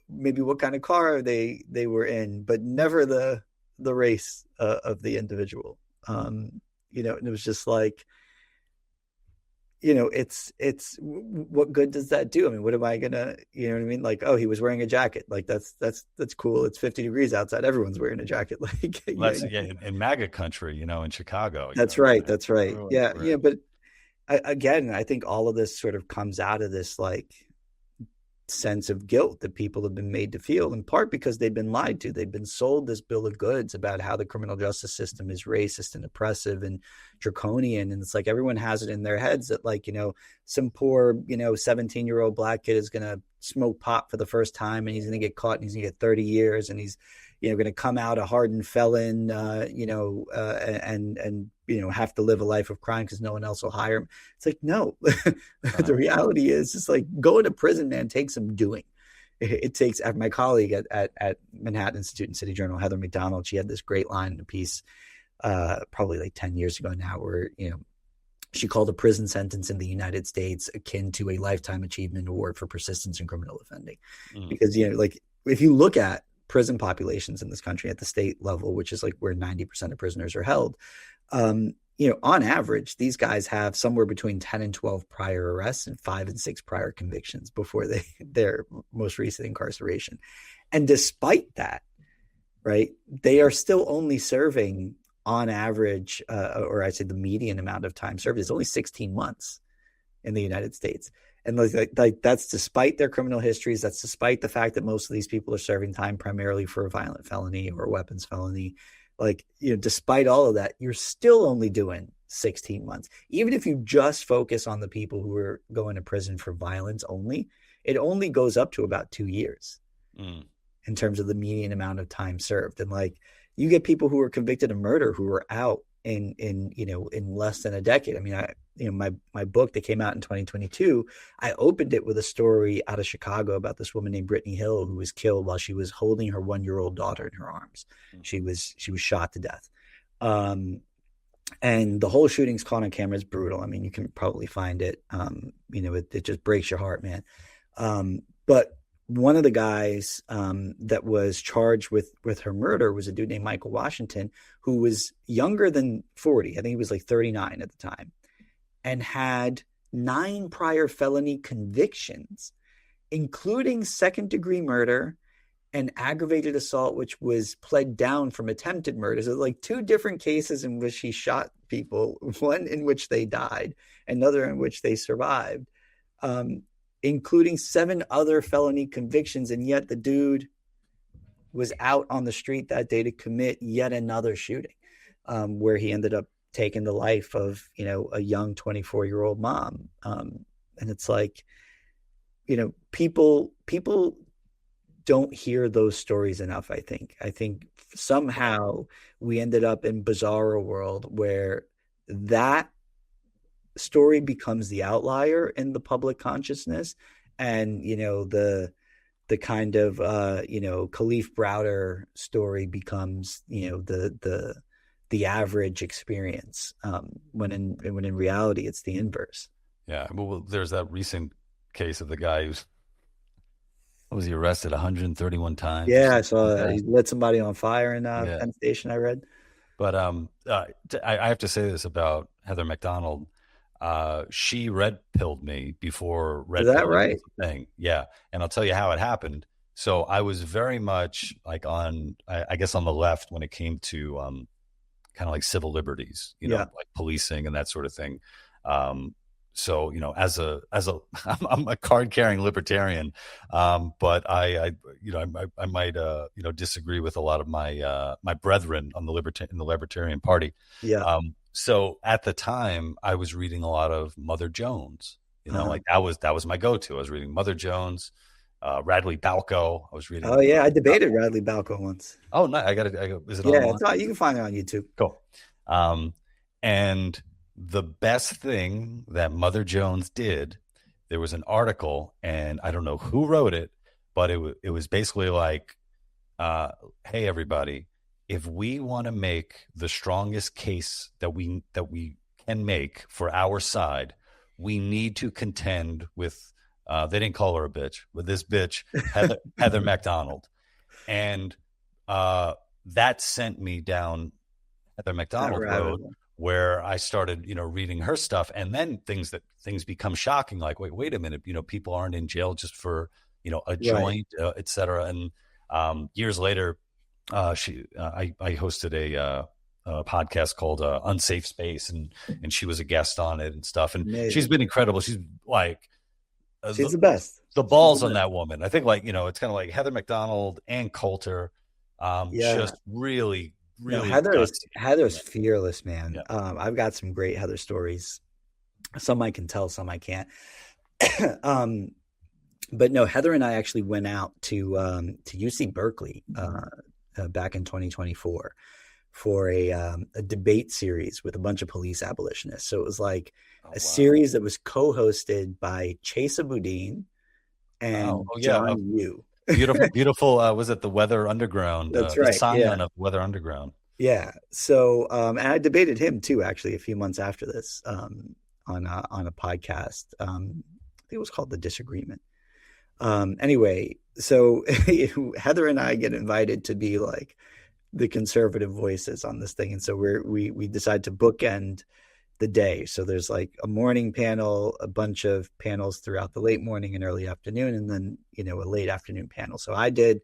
maybe what kind of car they were in, but never the race of the individual. And it was just like, it's what good does that do? I mean, what am I gonna, Like, oh, he was wearing a jacket. Like that's cool. It's 50 degrees outside. Everyone's wearing a jacket. Like, in MAGA country, in Chicago. That's right. That's right. Yeah. But I think all of this sort of comes out of this like sense of guilt that people have been made to feel, in part because they've been lied to. They've been sold this bill of goods about how the criminal justice system is racist and oppressive and draconian. And it's like everyone has it in their heads that like, some poor, 17-year-old black kid is going to smoke pot for the first time and he's going to get caught and he's going to get 30 years and he's, going to come out a hardened felon, and have to live a life of crime because no one else will hire him. It's like, no, the reality is just like going to prison, man, takes some doing. It takes, my colleague at Manhattan Institute and City Journal, Heather McDonald, she had this great line in a piece probably like 10 years ago now where, she called a prison sentence in the United States akin to a lifetime achievement award for persistence in criminal offending. Because, like if you look at prison populations in this country at the state level, which is like where 90% of prisoners are held, on average, these guys have somewhere between 10 and 12 prior arrests and 5 and 6 prior convictions before their most recent incarceration. And despite that, right, they are still only serving on average, or I'd say the median amount of time served is only 16 months in the United States. And like that's despite their criminal histories. That's despite the fact that most of these people are serving time primarily for a violent felony or a weapons felony. Like, despite all of that, you're still only doing 16 months. Even if you just focus on the people who are going to prison for violence only, it only goes up to about 2 years in terms of the median amount of time served. And like, you get people who are convicted of murder who are out in less than a decade. I mean, my book that came out in 2022, I opened it with a story out of Chicago about this woman named Brittany Hill who was killed while she was holding her 1-year-old daughter in her arms. She was shot to death. And the whole shooting's caught on camera. It's brutal. I mean, you can probably find it. It just breaks your heart, man. But one of the guys that was charged with her murder was a dude named Michael Washington, who was younger than 40. I think he was like 39 at the time, and had 9 prior felony convictions, including second-degree murder and aggravated assault, which was pled down from attempted murder. So like 2 different cases in which he shot people, one in which they died, another in which they survived, including 7 other felony convictions. And yet the dude was out on the street that day to commit yet another shooting, where he ended up taking the life of, a young 24-year-old mom. And it's like, people don't hear those stories enough. I think somehow we ended up in bizarro world where that story becomes the outlier in the public consciousness, and the kind of Khalif Browder story becomes the the average experience, when in reality it's the inverse. Yeah. Well, there's that recent case of the guy who's, was he arrested 131 times or Yeah, I something like saw that? he lit somebody on fire in Yeah. Penn Station, I read. But I have to say this about Heather McDonald. She red pilled me before Is red that pilling right? was a thing. Yeah, and I'll tell you how it happened. So I was very much like I guess on the left when it came to kind of like civil liberties, Yeah. like policing and that sort of thing. So as a I'm a card carrying libertarian, but I might disagree with a lot of my brethren on the Libertarian Party. Yeah. So at the time, I was reading a lot of Mother Jones. Uh-huh. Like that was my go-to. I was reading Mother Jones, Radley Balco. I was reading. Oh yeah, I debated Radley Balco once. Oh no, is it Yeah, online? it's not, you can find it on YouTube. Cool. And the best thing that Mother Jones did, there was an article, and I don't know who wrote it, but it was basically like, hey everybody, if we want to make the strongest case that we can make for our side, we need to contend with they didn't call her a bitch, with this bitch Heather McDonald, and that sent me down Heather McDonald road, where I started, reading her stuff, and then things become shocking. Like, wait a minute, people aren't in jail just for, a joint, et cetera. And years later, I hosted a podcast called Unsafe Space, and she was a guest on it and stuff. And Amazing. She's been incredible. She's like, she's the best. The balls on that woman. I think it's kind of like Heather McDonald and Coulter. Just really. Really, Heather's fearless, man. Yeah. I've got some great Heather stories. Some I can tell, some I can't. But no, Heather and I actually went out to UC Berkeley back in 2024 for a debate series with a bunch of police abolitionists. So it was like a series that was co-hosted by Chesa Boudin and John Yoo. Beautiful. Was it the Weather Underground? That's right. The Scion of Weather Underground. Yeah. So, and I debated him too, actually, a few months after this, on a podcast. I think it was called The Disagreement. Anyway, so Heather and I get invited to be like the conservative voices on this thing, and so we decide to bookend the day. So there's like a morning panel, a bunch of panels throughout the late morning and early afternoon, and then, a late afternoon panel. So I did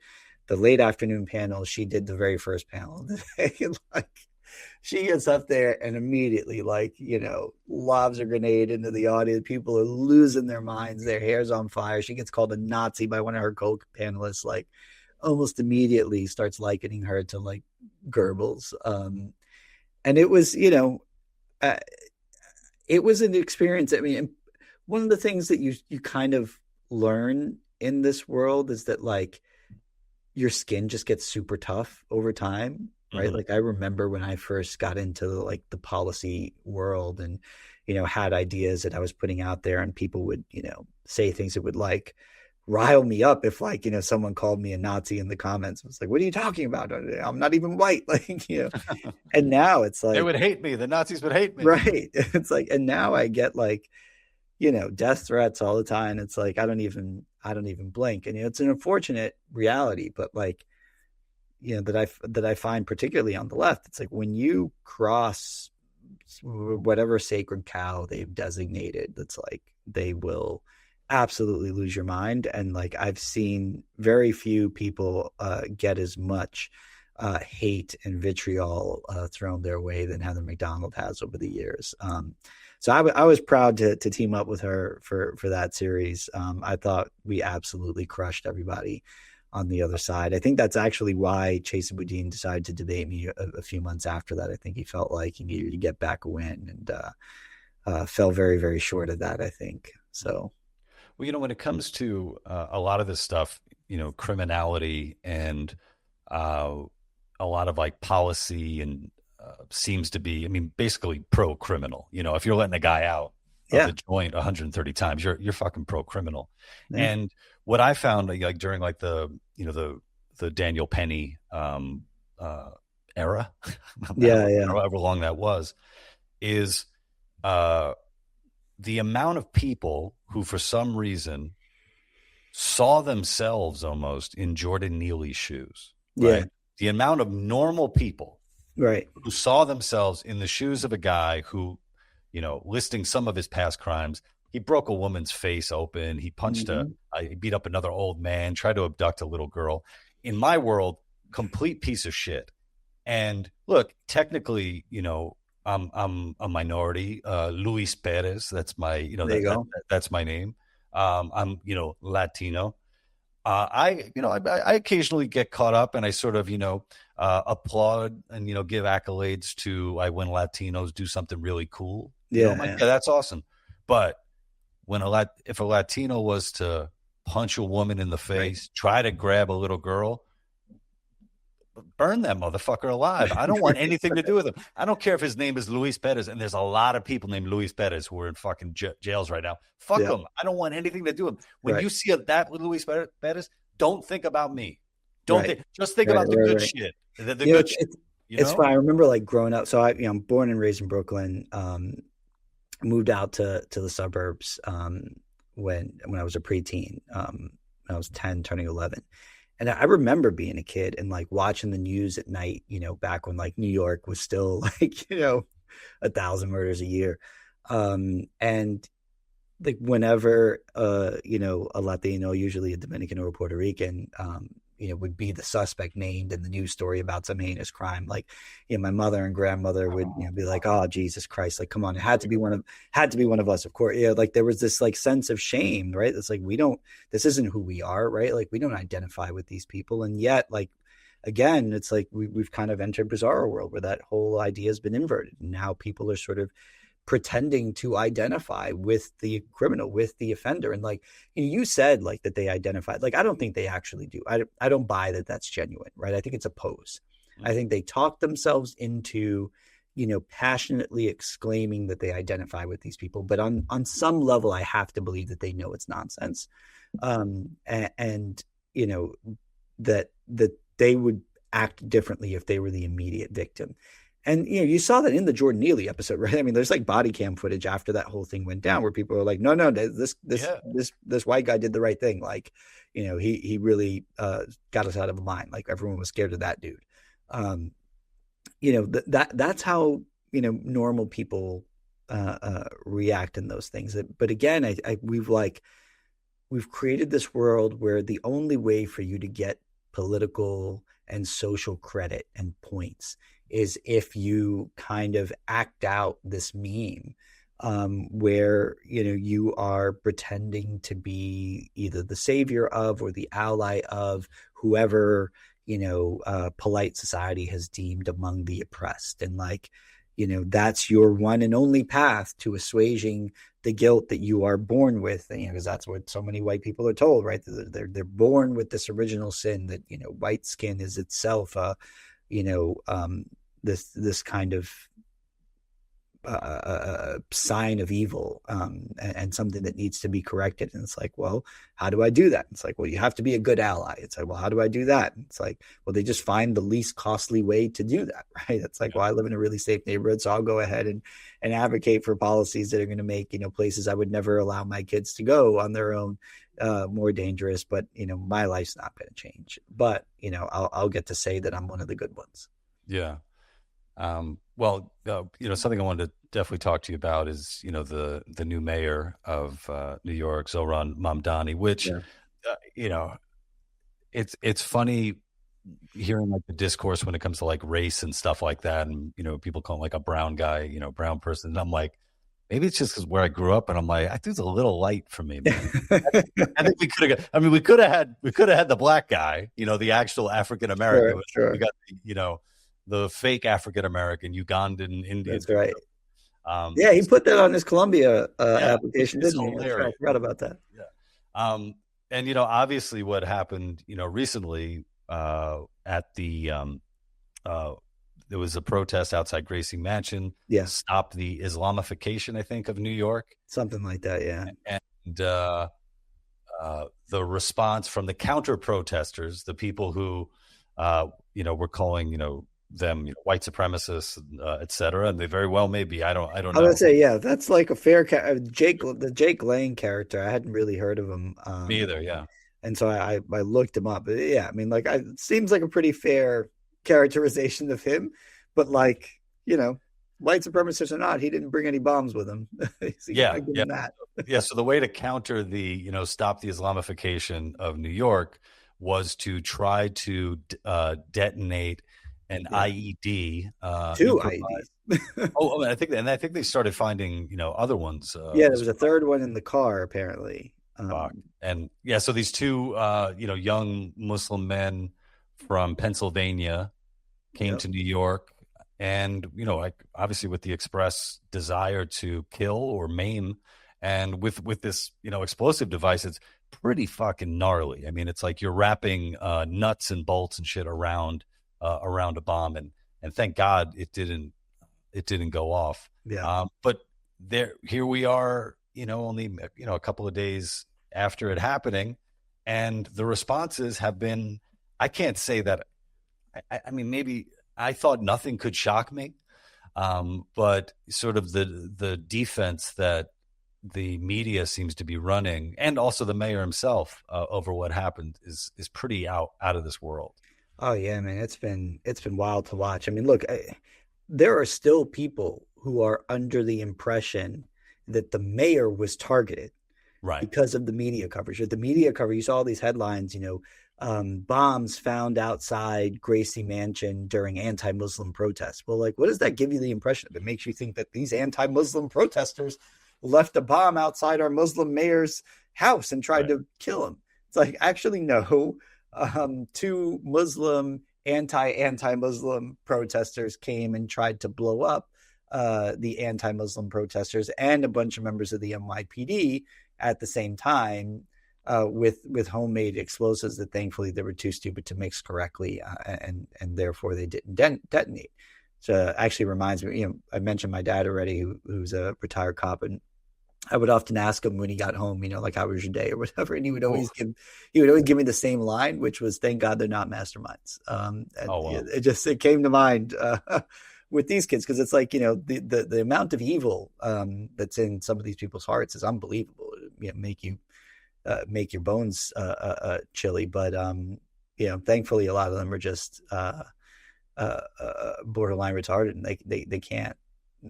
the late afternoon panel. She did the very first panel. Like, she gets up there and immediately, like, lobs a grenade into the audience. People are losing their minds. Their hair's on fire. She gets called a Nazi by one of her co-panelists, like almost immediately starts likening her to like Goebbels. And it was, it was an experience. I mean, one of the things that you kind of learn in this world is that like your skin just gets super tough over time, right? Mm-hmm. Like I remember when I first got into like the policy world and, had ideas that I was putting out there, and people would, say things that would like rile me up if like, someone called me a Nazi in the comments. It was like, what are you talking about? I'm not even white. Like, and now it's like, they would hate me. The Nazis would hate me. Right. It's like, and now I get like, death threats all the time. It's like, I don't even blink. And, it's an unfortunate reality, but like, that I find particularly on the left, it's like when you cross whatever sacred cow they've designated, that's like, they will absolutely lose your mind. And like, I've seen very few people get as much hate and vitriol thrown their way than Heather McDonald has over the years. So I was proud to team up with her for that series. I thought we absolutely crushed everybody on the other side. I think that's actually why Chesa Boudin decided to debate me a few months after that. I think he felt like he needed to get back a win, and fell very, very short of that, I think. So, well, when it comes to a lot of this stuff, criminality and a lot of like policy and seems to be, basically pro-criminal. If you're letting a guy out of the joint 130 times, you're fucking pro-criminal. Yeah. And what I found like during like the Daniel Penny era, Yeah. however long that was, is the amount of people who, for some reason, saw themselves almost in Jordan Neely's shoes, right? Yeah. The amount of normal people Right. who saw themselves in the shoes of a guy who, listing some of his past crimes, he broke a woman's face open. He punched he beat up another old man, tried to abduct a little girl. In my world, complete piece of shit. And look, technically, I'm a minority. Luis Perez, that's my, that's my name. I'm, Latino. I occasionally get caught up, and I sort of, applaud and, give accolades to when Latinos do something really cool. Yeah, that's awesome. But if a Latino was to punch a woman in the face, try to grab a little girl, burn that motherfucker alive. I don't want anything to do with him. I don't care if his name is Luis Perez, and there's a lot of people named Luis Perez who are in fucking jails right now. Fuck them. I don't want anything to do with him. When you see that with Luis Perez, don't think about me. Just think about the good shit. The good shit. It's fine. I remember growing up. So I'm born and raised in Brooklyn. Moved out to the suburbs when I was a preteen. When I was 10, turning 11. And I remember being a kid and watching the news at night, back when New York was still 1,000 murders a year. And whenever, a Latino, usually a Dominican or a Puerto Rican, would be the suspect named in the news story about some heinous crime. My mother and grandmother would be like, "Oh, Jesus Christ. Come on. It had to be one of us." Of course. There was this sense of shame, right? It's this isn't who we are, right? We don't identify with these people. And yet, again, it's we've kind of entered bizarre world where that whole idea has been inverted. And now people are sort of pretending to identify with the criminal, with the offender. And you said that they identified, I don't think they actually do. I don't buy that that's genuine, right? I think it's a pose. Mm-hmm. I think they talk themselves into, passionately exclaiming that they identify with these people. But on some level, I have to believe that they know it's nonsense. That they would act differently if they were the immediate victim. And, you saw that in the Jordan Neely episode, right? I mean, there's body cam footage after that whole thing went down where people are no, this white guy did the right thing. He really got us out of a line. Everyone was scared of that dude. That's how, normal people react in those things. But again, we've created this world where the only way for you to get political and social credit and points is if you kind of act out this meme where, you are pretending to be either the savior of or the ally of whoever, polite society has deemed among the oppressed. And that's your one and only path to assuaging the guilt that you are born with, because that's what so many white people are told, right? They're born with this original sin that, white skin is itself this kind of sign of evil and something that needs to be corrected. And it's well, how do I do that? It's well, you have to be a good ally. It's well, how do I do that? And it's well, they just find the least costly way to do that, right? It's well, I live in a really safe neighborhood, so I'll go ahead and advocate for policies that are going to make, places I would never allow my kids to go on their own more dangerous. But, my life's not going to change. But, I'll get to say that I'm one of the good ones. Yeah. Something I wanted to definitely talk to you about is, the new mayor of New York, Zohran Mamdani, which, it's funny hearing the discourse when it comes to race and stuff like that. And, people call him a brown guy, brown person. And I'm maybe it's just because where I grew up, and I'm I think it's a little light for me, man. I think we could have had the black guy, the actual African American. Sure. We got the fake African American, Ugandan, Indian. That's right. He put that on his Columbia application, didn't he? Right. I forgot about that. Yeah. And obviously what happened, recently at the there was a protest outside Gracie Mansion. Yeah. Stop the Islamification, I think, of New York. Something like that, yeah. And the response from the counter protesters, the people who were calling, them white supremacists, et cetera, and they very well may be. I don't I was know. gonna say, yeah, that's like a fair the Jake Lang character. I hadn't really heard of him. Me either. Yeah. And so I looked him up. But yeah, I mean, like, it seems like a pretty fair characterization of him. But like, white supremacist or not, he didn't bring any bombs with him. So Yeah. that. Yeah. So the way to counter the, stop the Islamification of New York was to try to detonate an IED. Two IEDs. I think they started finding, other ones. Yeah, there was a third one in the car, apparently. And yeah, so these two, young Muslim men from Pennsylvania came to New York, and like obviously with the express desire to kill or maim, and with this explosive device, it's pretty fucking gnarly. I mean, it's like you're wrapping nuts and bolts and shit around a bomb, and thank God it didn't go off. Yeah. But here we are, only a couple of days after it happening, and the responses have been, I can't say that. I mean, maybe I thought nothing could shock me, but sort of the defense that the media seems to be running, and also the mayor himself, over what happened is pretty out of this world. Oh yeah, man, it's been wild to watch. I mean, look, there are still people who are under the impression that the mayor was targeted, right, because of the media coverage. The media coverage, you saw all these headlines, bombs found outside Gracie Mansion during anti-Muslim protests. Well, like, what does that give you the impression of? It makes you think that these anti-Muslim protesters left a bomb outside our Muslim mayor's house and tried to kill him. It's like, actually, no. Two Muslim anti-Muslim protesters came and tried to blow up the anti-Muslim protesters and a bunch of members of the NYPD at the same time, with homemade explosives that thankfully they were too stupid to mix correctly, and therefore they didn't detonate. So actually reminds me, I mentioned my dad already, who's a retired cop, and I would often ask him when he got home, like, how was your day or whatever, and he would always give me the same line, which was, "Thank God they're not masterminds." It came to mind with these kids, because it's like, the amount of evil that's in some of these people's hearts is unbelievable. Make your bones chilly, but thankfully a lot of them are just borderline retarded, and they can't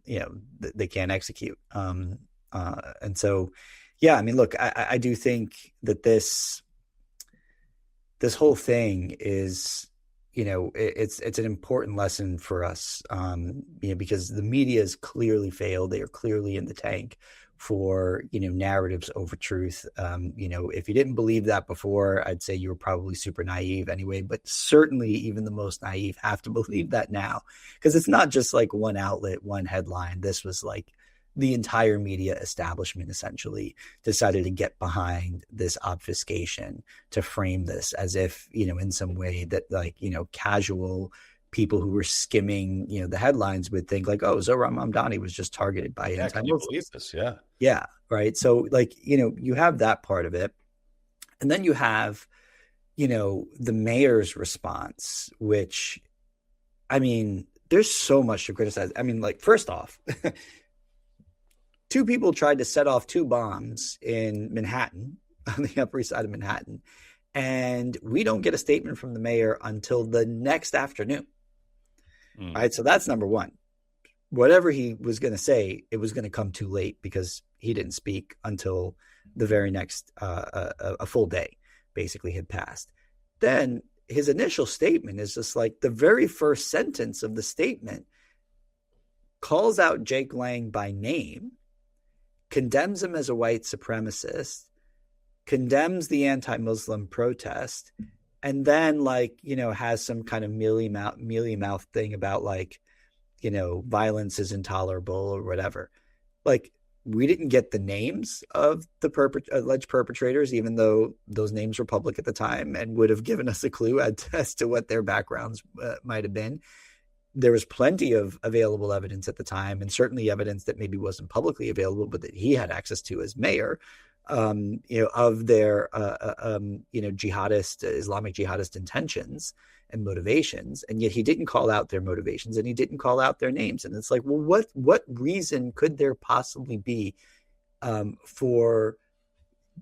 they can't execute. And so, yeah, I mean, look, I do think that this whole thing is, it's an important lesson for us, because the media has clearly failed. They are clearly in the tank for, narratives over truth. If you didn't believe that before, I'd say you were probably super naive anyway, but certainly even the most naive have to believe that now, because it's not just like one outlet, one headline. This was like the entire media establishment essentially decided to get behind this obfuscation to frame this as if, in some way that, like, casual people who were skimming, the headlines would think like, oh, Zohran Mamdani was just targeted by anti-Muslims. Yeah. Right. So, like, you have that part of it. And then you have, the mayor's response, which, I mean, there's so much to criticize. I mean, like, first off, two people tried to set off two bombs in Manhattan, on the Upper East Side of Manhattan, and we don't get a statement from the mayor until the next afternoon. Right. So that's number one. Whatever he was going to say, it was going to come too late, because he didn't speak until the very next, a full day basically had passed. Then his initial statement is just like, the very first sentence of the statement calls out Jake Lang by name, condemns him as a white supremacist, condemns the anti-Muslim protest, and then, like, has some kind of mealy mouth thing about, like, violence is intolerable or whatever. Like, we didn't get the names of the alleged perpetrators, even though those names were public at the time and would have given us a clue as to what their backgrounds might have been. There was plenty of available evidence at the time, and certainly evidence that maybe wasn't publicly available, but that he had access to as mayor, of their, Islamic jihadist intentions and motivations. And yet he didn't call out their motivations and he didn't call out their names. And it's like, well, what reason could there possibly be for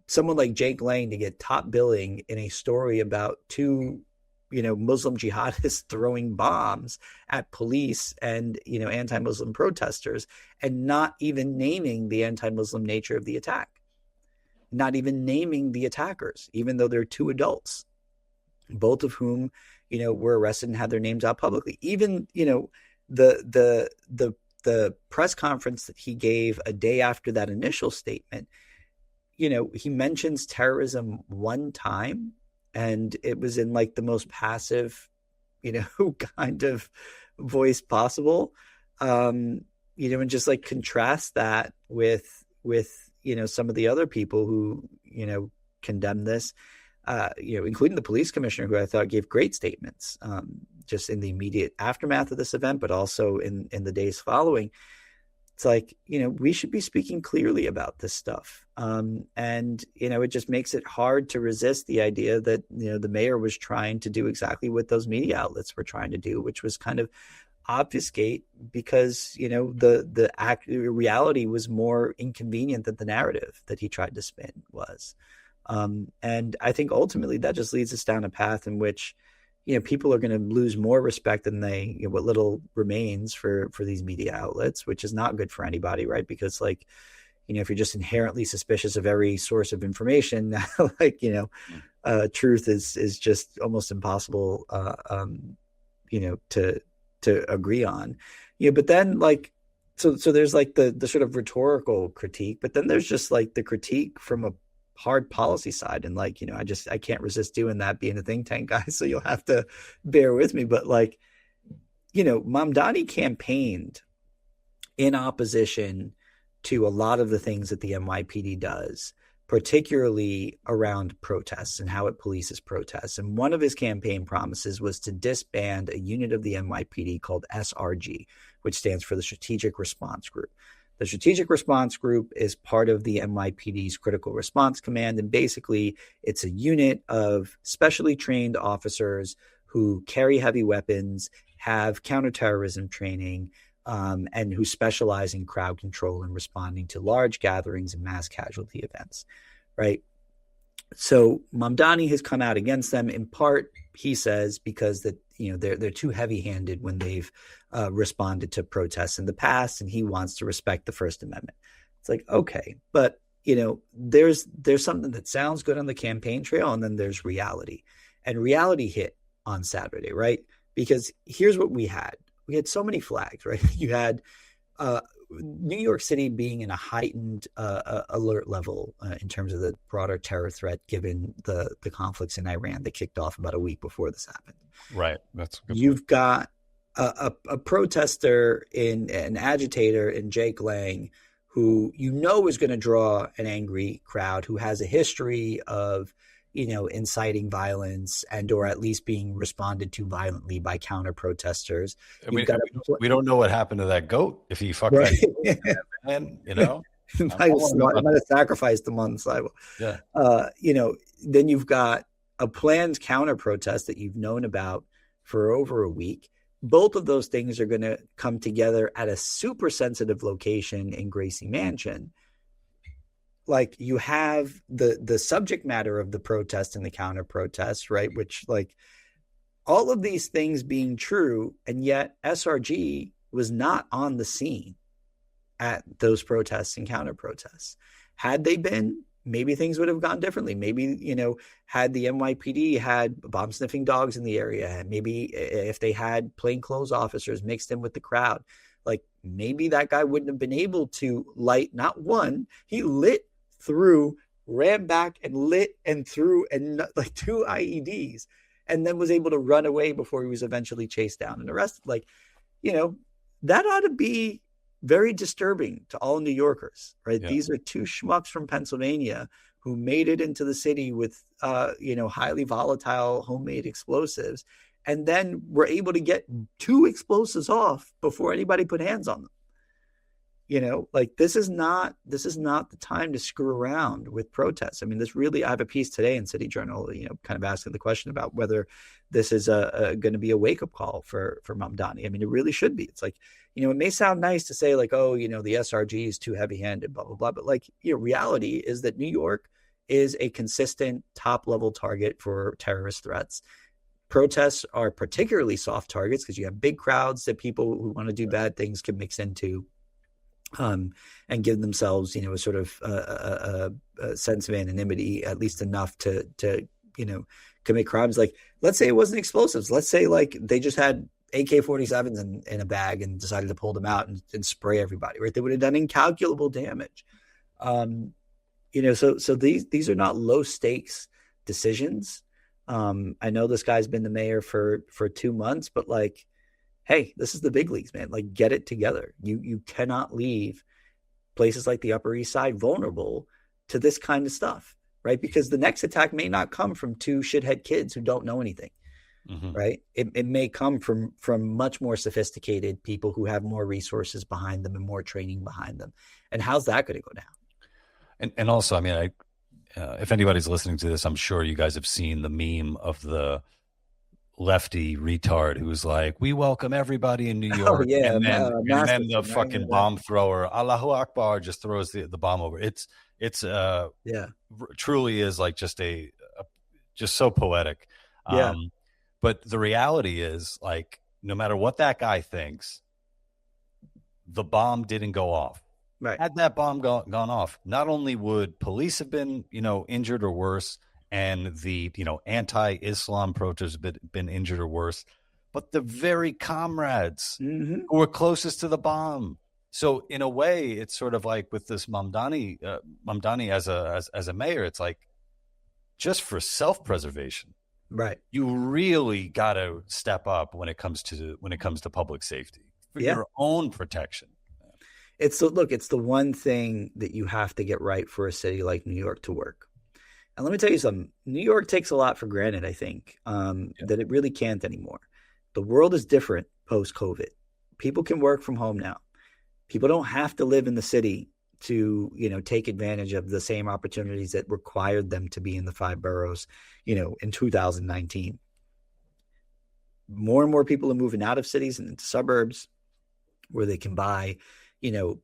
someone like Jake Lang to get top billing in a story about two, Muslim jihadists throwing bombs at police and, anti-Muslim protesters, and not even naming the anti-Muslim nature of the attack, not even naming the attackers, even though they're two adults, both of whom, were arrested and had their names out publicly. Even, the press conference that he gave a day after that initial statement, he mentions terrorism one time, and it was in like the most passive, kind of voice possible. And just like contrast that with, some of the other people who, condemn this, including the police commissioner, who I thought gave great statements, just in the immediate aftermath of this event, but also in the days following. It's like, we should be speaking clearly about this stuff. And, it just makes it hard to resist the idea that, the mayor was trying to do exactly what those media outlets were trying to do, which was kind of obfuscate, because, the reality was more inconvenient than the narrative that he tried to spin was. And I think ultimately that just leads us down a path in which, people are going to lose more respect than what little remains for these media outlets, which is not good for anybody, right? Because if you're just inherently suspicious of every source of information, truth is just almost impossible, to agree on. But then so there's the sort of rhetorical critique, but then there's just the critique from a hard policy side. And I can't resist doing that, being a think tank guy. So you'll have to bear with me. But Mamdani campaigned in opposition to a lot of the things that the NYPD does, particularly around protests and how it polices protests. And one of his campaign promises was to disband a unit of the NYPD called SRG, which stands for the Strategic Response Group. The Strategic Response Group is part of the NYPD's Critical Response Command, and basically it's a unit of specially trained officers who carry heavy weapons, have counterterrorism training, and who specialize in crowd control and responding to large gatherings and mass casualty events, right? So Mamdani has come out against them, in part, he says, because they're too heavy-handed when they've responded to protests in the past, and he wants to respect the First Amendment. It's like, okay, but there's something that sounds good on the campaign trail, and then there's reality, and reality hit on Saturday, right? Because here's what we had so many flags, right? You had New York City being in a heightened alert level in terms of the broader terror threat, given the conflicts in Iran that kicked off about a week before this happened. Right. That's a good You've got a protester, an agitator in Jake Lang, who is going to draw an angry crowd, who has a history of inciting violence and or at least being responded to violently by counter protesters. We don't know what happened to that goat, if he fucked right. that man, I might have sacrificed him on the sidewalk. Yeah. Then you've got a planned counter protest that you've known about for over a week. Both of those things are going to come together at a super sensitive location in Gracie Mansion. You have the subject matter of the protest and the counter protest, right? Which all of these things being true, and yet SRG was not on the scene at those protests and counter protests. Had they been, maybe things would have gone differently. Maybe, had the NYPD had bomb sniffing dogs in the area, maybe if they had plainclothes officers mixed in with the crowd, maybe that guy wouldn't have been able to light, not one, he lit through, ran back and lit and threw and 2 IEDs, and then was able to run away before he was eventually chased down and arrested. That ought to be very disturbing to all New Yorkers, right? Yeah. These are 2 schmucks from Pennsylvania who made it into the city with, highly volatile homemade explosives, and then were able to get 2 explosives off before anybody put hands on them. Like this is not the time to screw around with protests. I mean, I have a piece today in City Journal, kind of asking the question about whether this is going to be a wake up call for Mamdani. I mean, it really should be. It's like, it may sound nice to say like, oh, the SRG is too heavy handed, blah, blah, blah. But like, reality is that New York is a consistent top level target for terrorist threats. Protests are particularly soft targets because you have big crowds that people who want to do bad things can mix into. And give themselves, a sort of a sense of anonymity, at least enough to commit crimes. Like, let's say it wasn't explosives. Let's say like they just had AK-47s in a bag and decided to pull them out and spray everybody. Right? They would have done incalculable damage. So these are not low stakes decisions. I know this guy's been the mayor for 2 months, but like, hey, this is the big leagues, man. Like, get it together. You cannot leave places like the Upper East Side vulnerable to this kind of stuff, right? Because the next attack may not come from two shithead kids who don't know anything, right? It may come from much more sophisticated people who have more resources behind them and more training behind them. And how's that going to go down? And also, I mean, if anybody's listening to this, I'm sure you guys have seen the meme of the lefty retard who's like, we welcome everybody in New York. Oh, yeah. And then the fucking bomb thrower, Allahu Akbar, just throws the bomb over. It's truly is like just just so poetic. Yeah. But the reality is, like, no matter what that guy thinks, the bomb didn't go off. Right. Had that bomb gone off, not only would police have been, injured or worse, and the, anti-Islam protesters have been injured or worse, but the very comrades who were closest to the bomb. So in a way, it's sort of like with this Mamdani as a mayor, it's like just for self-preservation, right? You really got to step up when it comes to public safety for your own protection. It's the one thing that you have to get right for a city like New York to work. And let me tell you something. New York takes a lot for granted, I think, that it really can't anymore. The world is different post-COVID. People can work from home now. People don't have to live in the city to, take advantage of the same opportunities that required them to be in the 5 boroughs, in 2019. More and more people are moving out of cities and into suburbs where they can buy,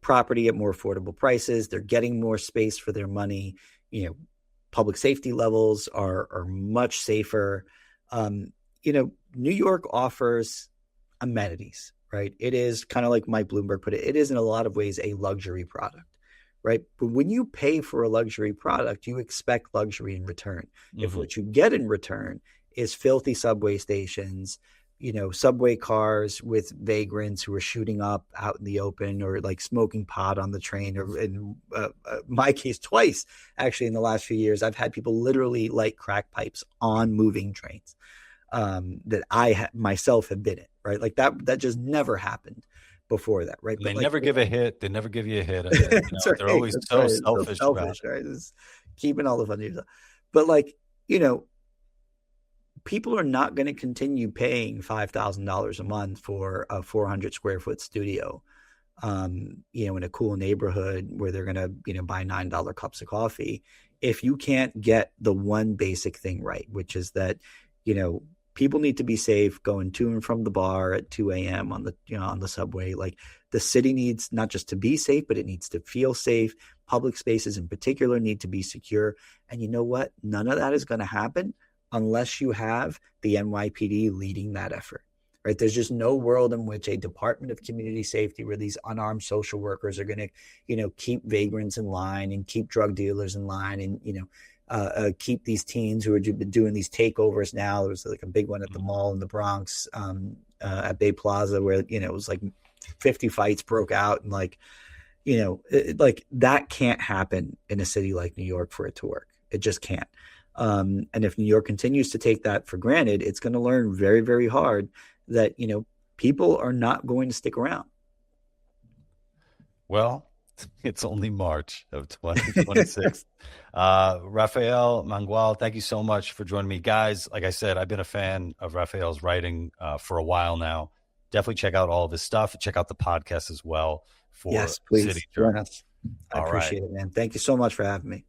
property at more affordable prices. They're getting more space for their money. Public safety levels are much safer. New York offers amenities, right? It is kind of like Mike Bloomberg put it. It is in a lot of ways a luxury product, right? But when you pay for a luxury product, you expect luxury in return. If what you get in return is filthy subway stations, subway cars with vagrants who are shooting up out in the open, or like smoking pot on the train, or in my case, twice actually in the last few years, I've had people literally light crack pipes on moving trains that I myself have been in, right? Like that just never happened before that, right? They never give a hit. They never give you a hit. They're always so selfish, right? Just keeping all the fun to yourself. But like, people are not going to continue paying $5,000 a month for a 400 square foot studio, in a cool neighborhood where they're going to, buy $9 cups of coffee. If you can't get the one basic thing right, which is that, people need to be safe going to and from the bar at 2 a.m. on the subway. Like, the city needs not just to be safe, but it needs to feel safe. Public spaces in particular need to be secure. And you know what? None of that is going to happen unless you have the NYPD leading that effort, right? There's just no world in which a Department of Community Safety, where these unarmed social workers are going to, keep vagrants in line and keep drug dealers in line and, keep these teens who are doing these takeovers now. There was like a big one at the mall in the Bronx, at Bay Plaza, where, it was like 50 fights broke out, and like, like that can't happen in a city like New York for it to work. It just can't. And if New York continues to take that for granted, it's going to learn very, very hard that, people are not going to stick around. Well, it's only March of 2026. Rafael Mangual, thank you so much for joining me. Guys, like I said, I've been a fan of Rafael's writing for a while now. Definitely check out all of his stuff. Check out the podcast as well. for Yes, please city join journey. us. I All right. appreciate it, man. Thank you so much for having me.